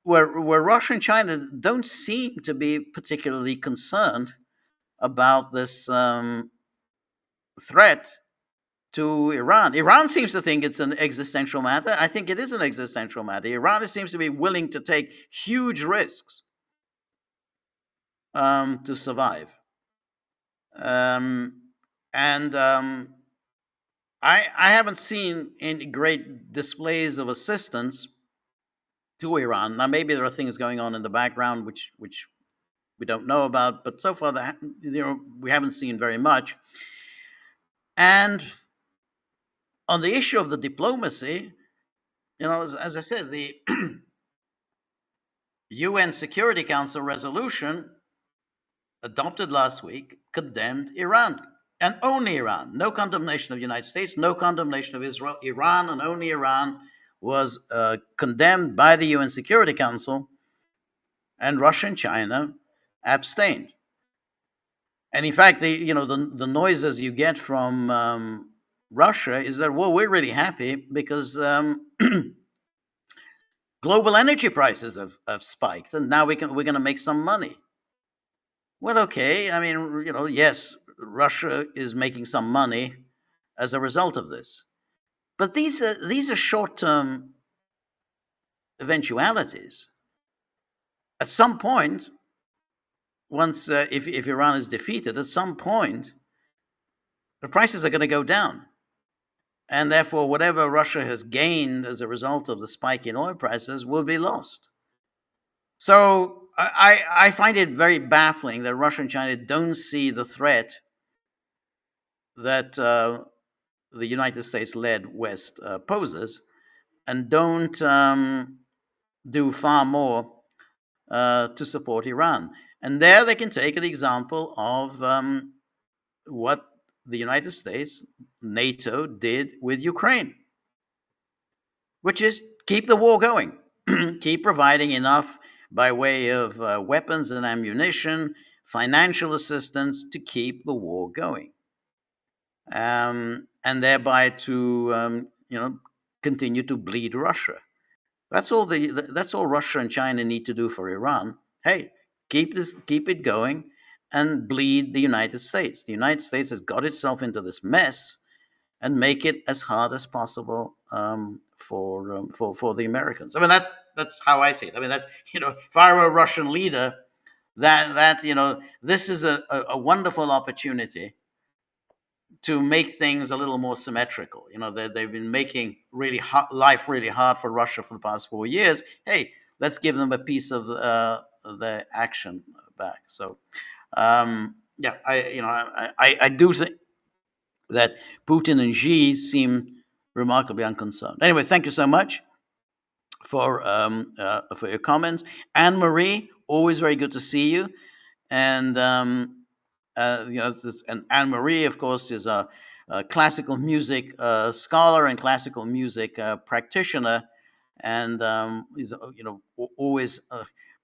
where Russia and China don't seem to be particularly concerned about this threat to Iran. Iran seems to think it's an existential matter. I think it is an existential matter. Iran seems to be willing to take huge risks to survive. I haven't seen any great displays of assistance to Iran. Now, maybe there are things going on in the background which we don't know about, but so far, we haven't seen very much. And on the issue of the diplomacy, as I said, the UN Security Council resolution adopted last week condemned Iran, and only Iran. No condemnation of the United States, no condemnation of Israel. Iran, and only Iran, was condemned by the UN Security Council, and Russia and China abstained. And in fact, the noises you get from Russia is that, well, we're really happy because global energy prices have spiked, and now we're going to make some money. Well, okay. I mean, yes, Russia is making some money as a result of this, but these are short-term eventualities. At some point, once if Iran is defeated, at some point, the prices are going to go down, and therefore, whatever Russia has gained as a result of the spike in oil prices will be lost. So I find it very baffling that Russia and China don't see the threat that the United States-led West poses, and don't do far more to support Iran. And there they can take the example of what the United States, NATO, did with Ukraine, which is keep the war going, keep providing enough by way of weapons and ammunition, financial assistance to keep the war going, and thereby to continue to bleed Russia. That's all Russia and China need to do for Iran. Hey, keep it going, and bleed the United States. The United States has got itself into this mess, and make it as hard as possible for the Americans. I mean, that's how I see it. I mean, that if I were a Russian leader, that this is a wonderful opportunity to make things a little more symmetrical. They've been making life really hard for Russia for the past 4 years. Hey, let's give them a piece of the action back. So yeah, I do think that Putin and Xi seem remarkably unconcerned. Anyway, thank you so much for your comments. Anne Marie, always very good to see you. And and Anne Marie, of course, is a classical music scholar and classical music practitioner, and is always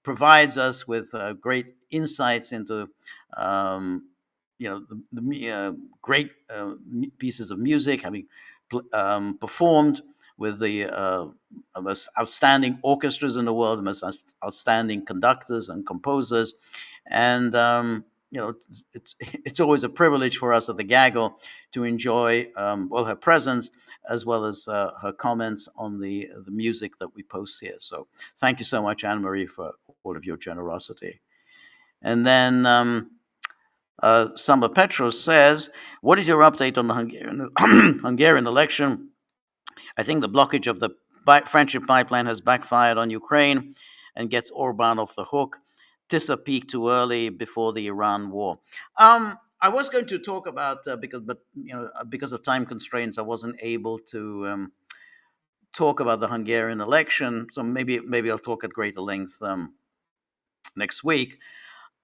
provides us with great insights into um, the great pieces of music having performed with the most outstanding orchestras in the world, the most outstanding conductors and composers, and it's always a privilege for us at the Gaggle to enjoy well her presence as well as her comments on the music that we post here. So thank you so much, Anne Marie, for all of your generosity. And then Samba Petros says, "What is your update on the Hungarian election? I think the blockage of the friendship pipeline has backfired on Ukraine and gets Orban off the hook. Tissa peaked too early before the Iran war." I was going to talk about because of time constraints, I wasn't able to talk about the Hungarian election. So maybe I'll talk at greater length next week.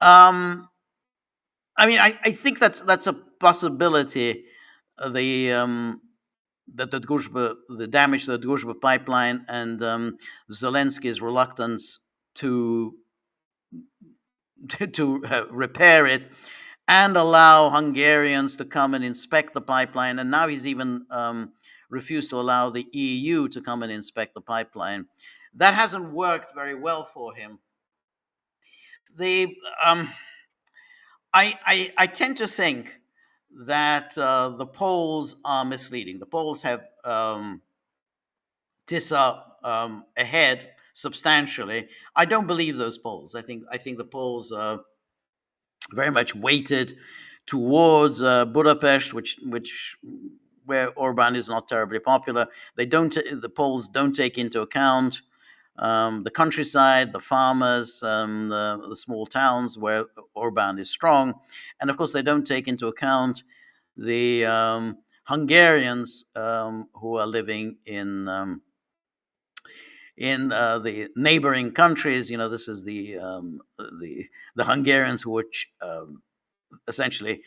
I mean, I think that's a possibility. The that the damage to the Druzhba pipeline and Zelensky's reluctance to repair it and allow Hungarians to come and inspect the pipeline. And now he's even refused to allow the EU to come and inspect the pipeline. That hasn't worked very well for him. The I tend to think that the polls are misleading. The polls have Tissa ahead substantially. I don't believe those polls. I think the polls are very much weighted towards Budapest, which where Orban is not terribly popular. The polls don't take into account the countryside, the farmers, the small towns where Orban is strong, and of course they don't take into account the Hungarians who are living in the neighboring countries. This is the Hungarians who were essentially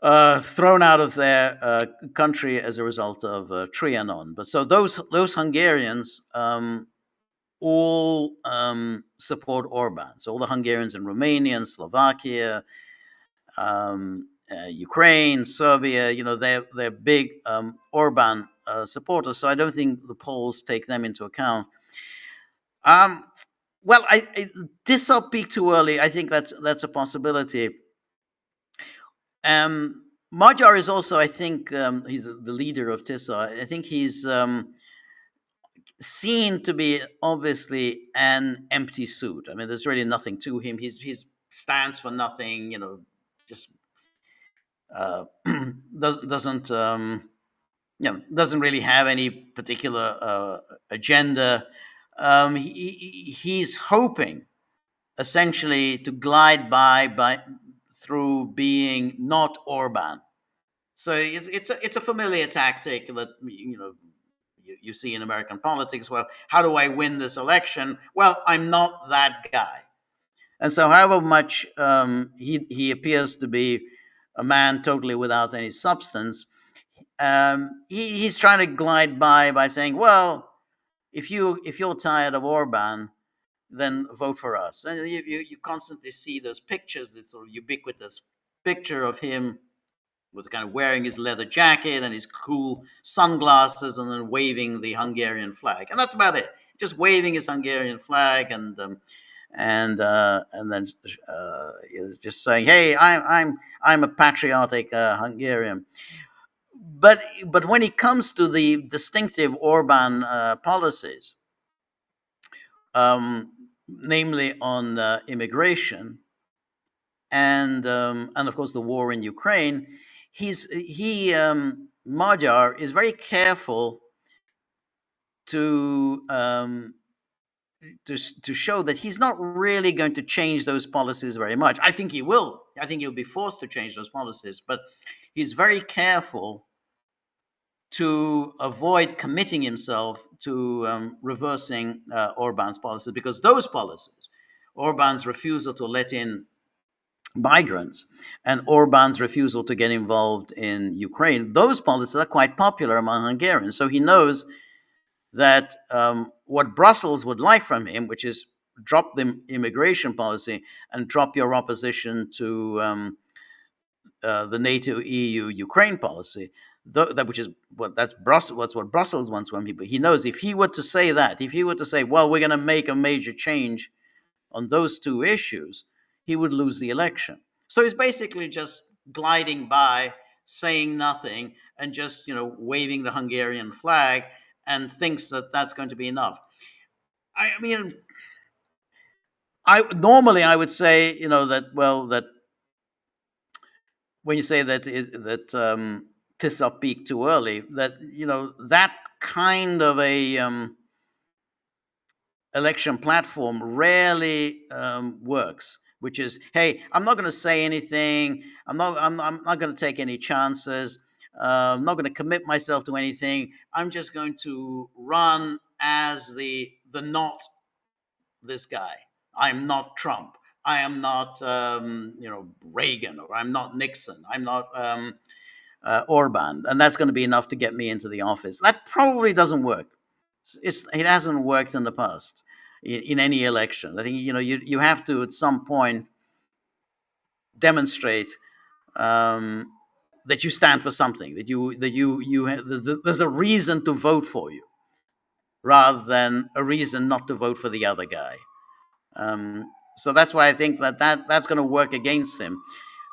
thrown out of their country as a result of Trianon. But so those Hungarians all support Orban. So all the Hungarians in Romania and Slovakia, Ukraine, Serbia, they're big Orban supporters. So I don't think the polls take them into account. Well, this up peak too early. I think that's a possibility. Magyar is also, I think, he's the leader of Tissa. I think he's seen to be obviously an empty suit. I mean, there's really nothing to him. He's stands for nothing. Just doesn't doesn't really have any particular agenda. He's hoping essentially to glide by through being not Orban. So it's a familiar tactic that you see in American politics. Well, how do I win this election? Well, I'm not that guy. And so, however much he appears to be a man totally without any substance, he's trying to glide by saying, "Well, if you're tired of Orban, then vote for us." And you constantly see those pictures, this sort of ubiquitous picture of him with kind of wearing his leather jacket and his cool sunglasses and then waving the Hungarian flag. And that's about it. Just waving his Hungarian flag and then just saying, "Hey, I'm a patriotic Hungarian." But when it comes to the distinctive Orban policies, namely on immigration and of course the war in Ukraine, he Magyar is very careful to to show that he's not really going to change those policies very much. I think he will. I think he'll be forced to change those policies, but he's very careful to avoid committing himself to reversing Orban's policies, because those policies, Orban's refusal to let in migrants and Orban's refusal to get involved in Ukraine, those policies are quite popular among Hungarians. So he knows that what Brussels would like from him, which is drop the immigration policy and drop your opposition to the NATO EU Ukraine policy, that which is what that's Brussels. What's what Brussels wants from people. He knows if he were to say that, if he were to say, "Well, we're going to make a major change on those two issues," he would lose the election. So he's basically just gliding by, saying nothing, and just waving the Hungarian flag, and thinks that that's going to be enough. I mean, I would say that when you say that Tissa peaked too early, that that kind of a election platform rarely works. Which is, hey, I'm not going to say anything. I'm not going to take any chances. I'm not going to commit myself to anything. I'm just going to run as the not this guy. I'm not Trump. I am not Reagan, or I'm not Nixon. I'm not Orban, and that's going to be enough to get me into the office. That probably doesn't work. It hasn't worked in the past in any election. I think you have to at some point demonstrate that you stand for something, that there's a reason to vote for you, rather than a reason not to vote for the other guy. So that's why I think that's going to work against him.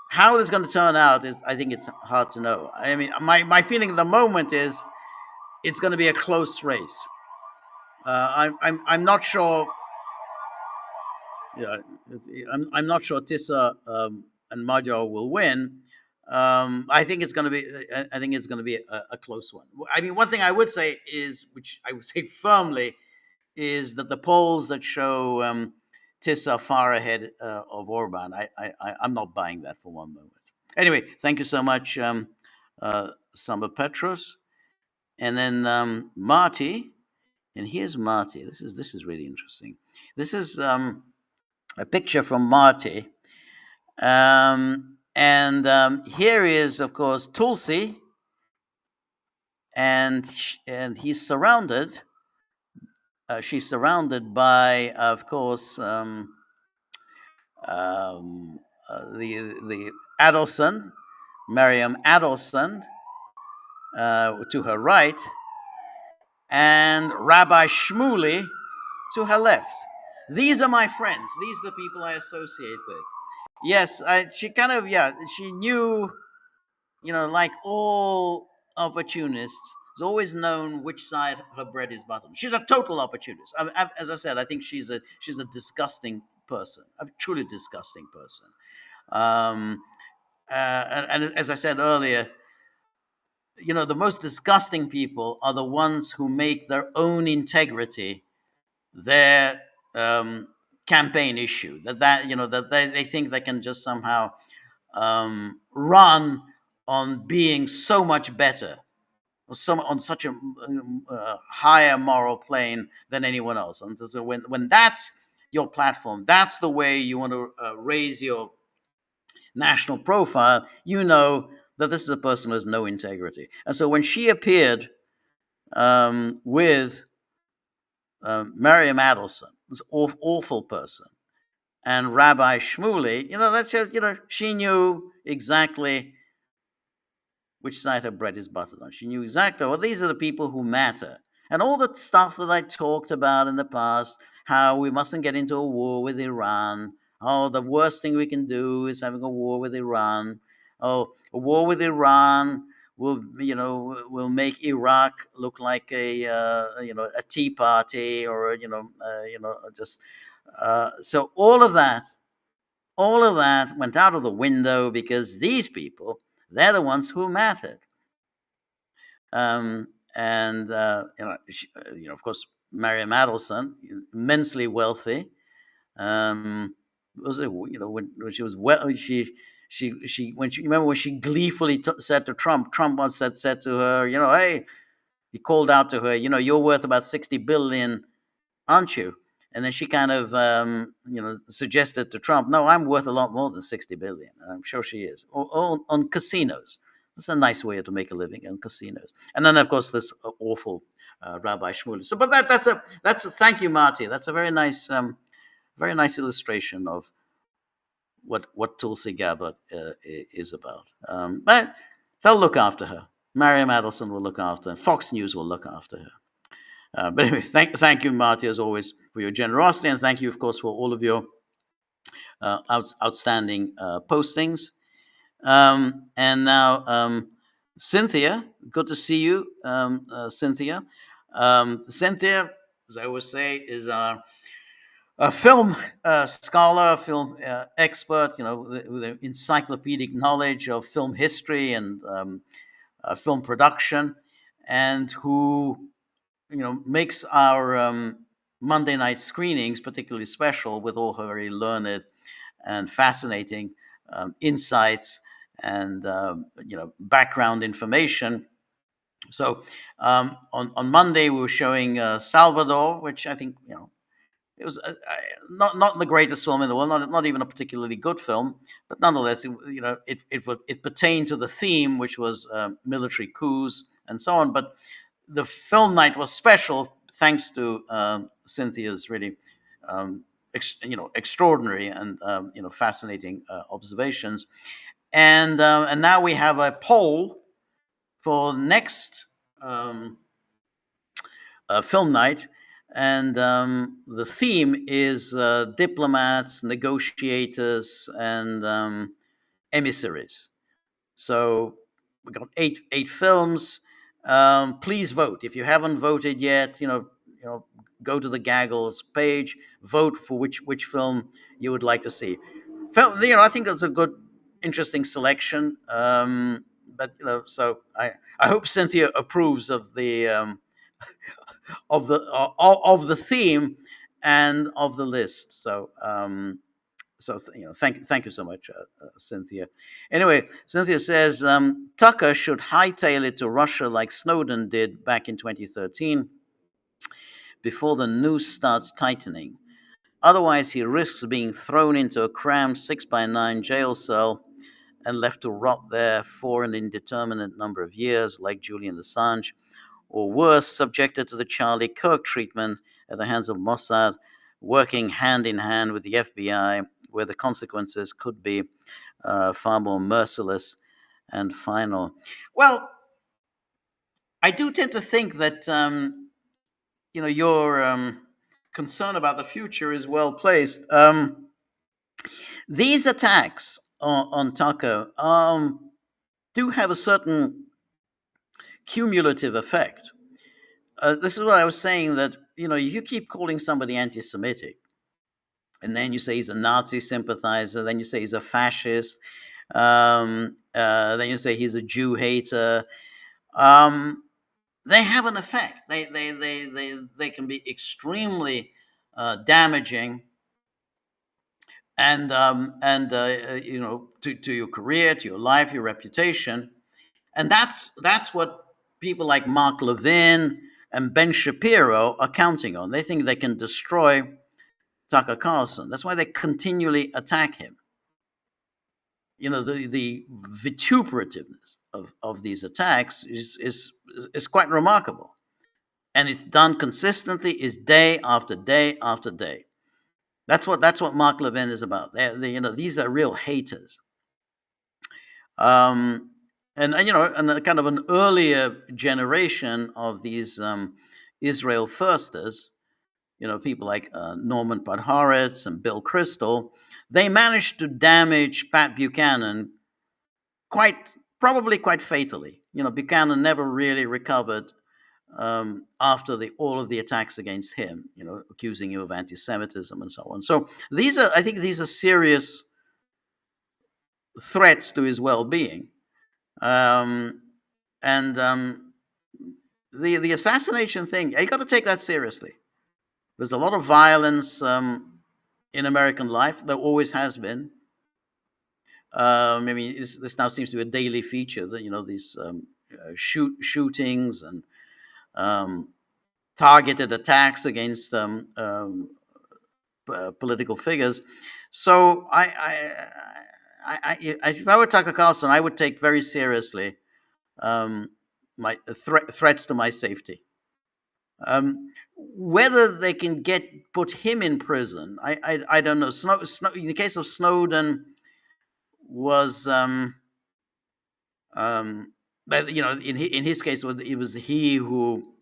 How it's going to turn out is, I think, it's hard to know. I mean, my feeling at the moment is it's going to be a close race. I'm not sure. Yeah, I'm not sure Tissa and Magyar will win. I think it's going to be. I think it's going to be a close one. I mean, one thing I would say is, which I would say firmly, is that the polls that show Tissa far ahead of Orban, I'm not buying that for one moment. Anyway, thank you so much, Samba Petros, and then Marty. And here's Marty. This is really interesting. This is a picture from Marty, and here is, of course, Tulsi, and he's surrounded. She's surrounded by, of course, the Adelson, Miriam Adelson, to her right, and Rabbi Shmuley to her left. These are my friends. These are the people I associate with. Yes, she kind of, she knew, like all opportunists, has always known which side her bread is buttered. She's a total opportunist. As I said, I think she's a disgusting person, a truly disgusting person. And as I said earlier, the most disgusting people are the ones who make their own integrity their campaign issue. That they think they can just somehow run on being so much better, on such a higher moral plane than anyone else. And so when that's your platform, that's the way you want to raise your national profile, that this is a person who has no integrity. And so when she appeared with Miriam Adelson, this awful person, and Rabbi Shmuley, she knew exactly which side her bread is buttered on. She knew exactly, well, these are the people who matter. And all the stuff that I talked about in the past, how we mustn't get into a war with Iran. Oh, the worst thing we can do is having a war with Iran. Oh, a war with Iran will make Iraq look like a tea party, or just so all of that went out of the window, because these people, They're the ones who mattered. And of course, Mariam Adelson, immensely wealthy. Was it, when she was well, she when she remember when she gleefully said to Trump once said to her, hey, he called out to her, you're worth about 60 billion, aren't you? And then she kind of, suggested to Trump, no, I'm worth a lot more than 60 billion. I'm sure she is. Or on casinos. That's a nice way to make a living on casinos. And then, of course, this awful Rabbi Shmuley. So, but that's a thank you, Marty. That's a very nice illustration of what Tulsi Gabbard is about. But they'll look after her. Mariam Adelson will look after her. Fox News will look after her. But anyway, thank you, Marty, as always, for your generosity, and thank you, of course, for all of your outstanding postings. And now, Cynthia, good to see you, Cynthia. Cynthia, as I always say, is a film scholar, a film expert, with an encyclopedic knowledge of film history and film production, and who makes our Monday night screenings particularly special with all her very learned and fascinating insights and background information. So on Monday we were showing Salvador, which I think it was not the greatest film in the world, not even a particularly good film, but nonetheless, it pertained to the theme, which was military coups and so on. But the film night was special thanks to Cynthia's really extraordinary and fascinating observations. And now we have a poll for next film night, and the theme is diplomats, negotiators, and emissaries. So we got eight films. Please vote if you haven't voted yet. Go to the Gaggles page, vote for which film you would like to see. I think that's a good, interesting selection. But so I hope Cynthia approves of the of the theme and of the list. So thank you so much, Cynthia. Anyway, Cynthia says Tucker should hightail it to Russia like Snowden did back in 2013, before the noose starts tightening. Otherwise, he risks being thrown into a crammed 6x9 jail cell and left to rot there for an indeterminate number of years, like Julian Assange, or worse, subjected to the Charlie Kirk treatment at the hands of Mossad, working hand in hand with the FBI, where the consequences could be far more merciless and final. Well, I do tend to think that your concern about the future is well placed. These attacks on Tucker do have a certain cumulative effect. This is what I was saying, that you keep calling somebody anti-Semitic, and then you say he's a Nazi sympathizer, then you say he's a fascist, then you say he's a Jew hater. They have an effect. They can be extremely damaging, and to your career, to your life, your reputation, and that's what people like Mark Levin and Ben Shapiro are counting on. They think they can destroy Tucker Carlson. That's why they continually attack him. The vituperativeness of these attacks is quite remarkable, and it's done consistently. Is day after day after day. That's what Mark Levin is about. These are real haters. And a kind of an earlier generation of these Israel firsters, people like Norman Podhoretz and Bill Kristol, they managed to damage Pat Buchanan probably quite fatally. Buchanan never really recovered after all of the attacks against him, accusing him of anti-Semitism and so on. So I think these are serious threats to his well-being. Um, and the assassination thing, you got to take that seriously. There's a lot of violence in American life. There always has been. I mean, this now seems to be a daily feature. That these shootings and um, targeted attacks against political figures. So if I were Tucker Carlson, I would take very seriously um, my threats to my safety. Whether they can put him in prison, I don't know. In the case of Snowden, was but, in his case, it was he who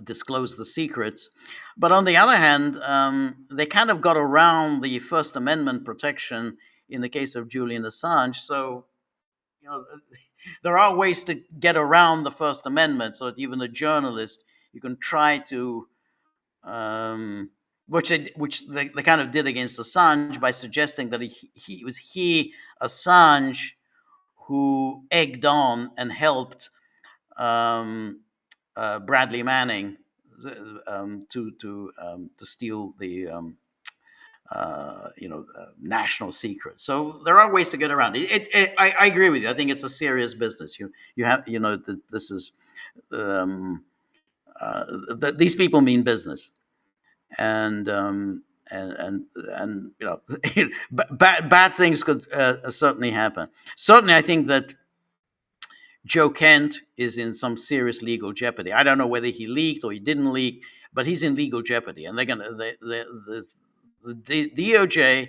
disclosed the secrets. But on the other hand, they kind of got around the First Amendment protection in the case of Julian Assange. So, you know, there are ways to get around the First Amendment, so that even a journalist, you can try to, which they kind of did against Assange by suggesting that it was Assange, who egged on and helped um, Bradley Manning to steal the national secret. So there are ways to get around it. I agree with you. I think it's a serious business. You have this is um, these people mean business, and bad things could certainly happen. Certainly, I think that Joe Kent is in some serious legal jeopardy. I don't know whether he leaked or he didn't leak, but he's in legal jeopardy, and they're gonna the DOJ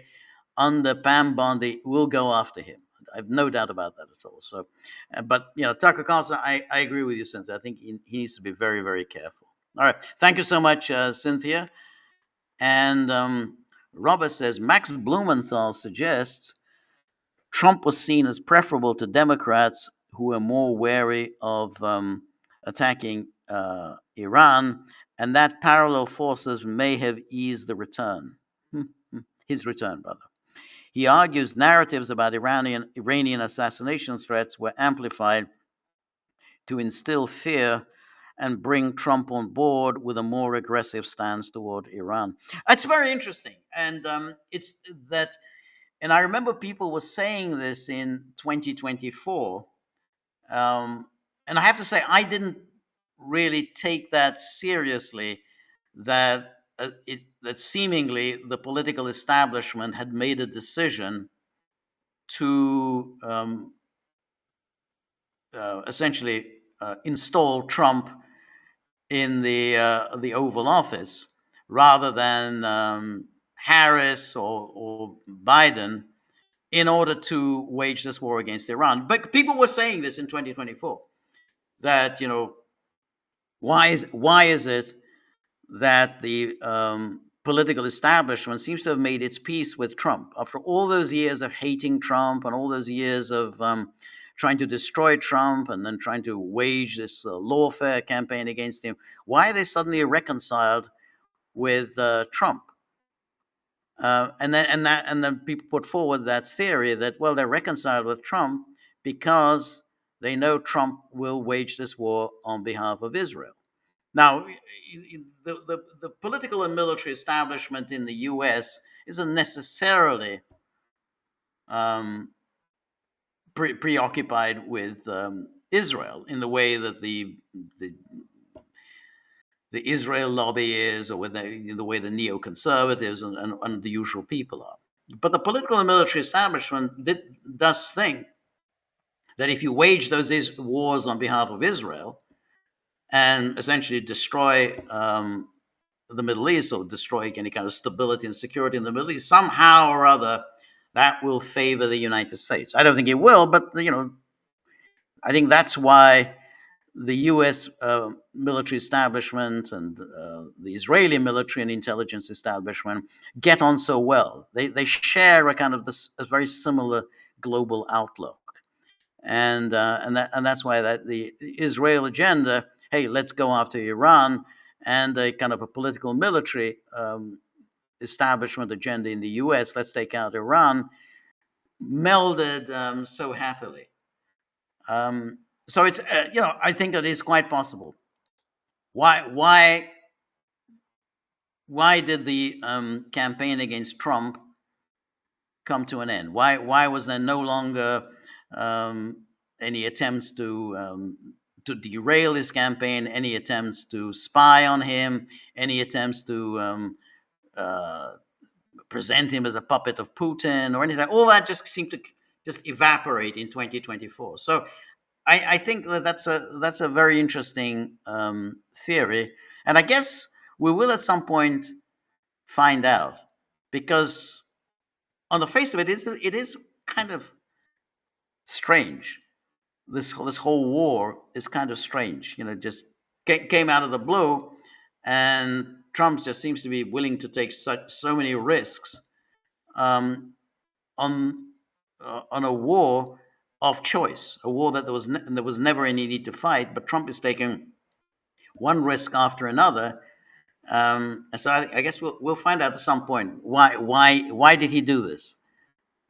under Pam Bondi will go after him. I have no doubt about that at all. So, but Tucker Carlson, I agree with you, Cynthia. I think he needs to be very, very careful. All right, thank you so much, Cynthia. And Robert says Max Blumenthal suggests Trump was seen as preferable to Democrats who were more wary of attacking Iran, and that parallel forces may have eased the return, his return, brother. He argues narratives about Iranian assassination threats were amplified to instill fear and bring Trump on board with a more aggressive stance toward Iran. That's very interesting, and it's that. And I remember people were saying this in 2024, and I have to say I didn't really take that seriously. That seemingly the political establishment had made a decision to essentially install Trump in the Oval Office rather than Harris or Biden in order to wage this war against Iran. But people were saying this in 2024 that why is it that the political establishment seems to have made its peace with Trump after all those years of hating Trump and all those years of trying to destroy Trump and then trying to wage this lawfare campaign against him. Why are they suddenly reconciled with Trump? And then people put forward that theory that, well, they're reconciled with Trump because they know Trump will wage this war on behalf of Israel. Now, the political and military establishment in the U.S. isn't necessarily preoccupied with Israel in the way that the the Israel lobby is, or with the way the neoconservatives and the usual people are. But the political and military establishment does think that if you wage those wars on behalf of Israel and essentially destroy the Middle East or destroy any kind of stability and security in the Middle East, somehow or other, that will favor the United States. I don't think it will, but I think that's why the U.S. Military establishment and the Israeli military and intelligence establishment get on so well. They share a kind of a very similar global outlook, and that's why the Israel agenda. Hey, let's go after Iran, and a kind of a political military establishment agenda in the U.S. Let's take out Iran, melded so happily. So it's I think that it's quite possible. Why did the campaign against Trump come to an end? Why was there no longer um, any attempts to derail his campaign? Any attempts to spy on him? Any attempts to uh, present him as a puppet of Putin or anything? All that just seemed to just evaporate in 2024. So I think that that's a very interesting theory, and I guess we will at some point find out, because on the face of it, it is kind of strange. This whole war is kind of strange. Just came out of the blue, and Trump just seems to be willing to take so many risks um, on on a war of choice, a war that there was never any need to fight, but Trump is taking one risk after another. And so I guess we'll find out at some point why did he do this?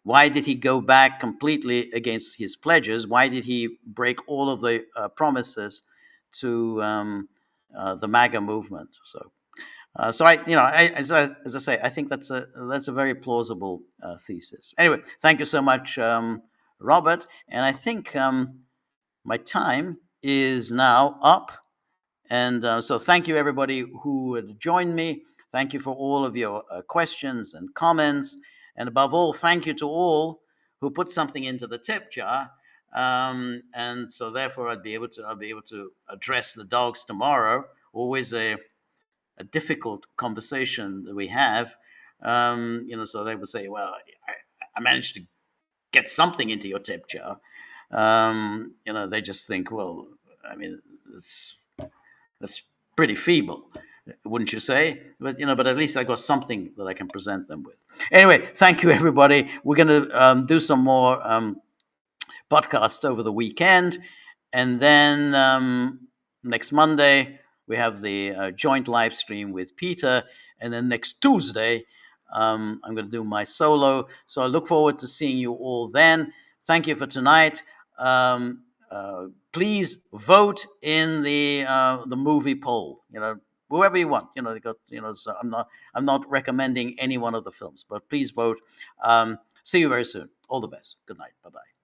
Why did he go back completely against his pledges? Why did he break all of the promises to the MAGA movement? So as I say, I think that's a very plausible thesis. Anyway, thank you so much, Robert. And I think my time is now up. And so thank you, everybody who had joined me. Thank you for all of your questions and comments. And above all, thank you to all who put something into the tip jar. And so therefore I'll be able to address the dogs tomorrow. Always a difficult conversation that we have. So they would say, well, I managed to get something into your tip jar. They just think, well, I mean, that's pretty feeble, wouldn't you say? But at least I got something that I can present them with. Anyway, thank you, everybody. We're going to do some more podcasts over the weekend, and then next Monday we have the joint live stream with Peter, and then next Tuesday I'm going to do my solo. So I look forward to seeing you all then. Thank you for tonight. Please vote in the movie poll. Whoever you want. They got. So I'm not recommending any one of the films, but please vote. See you very soon. All the best. Good night. Bye bye.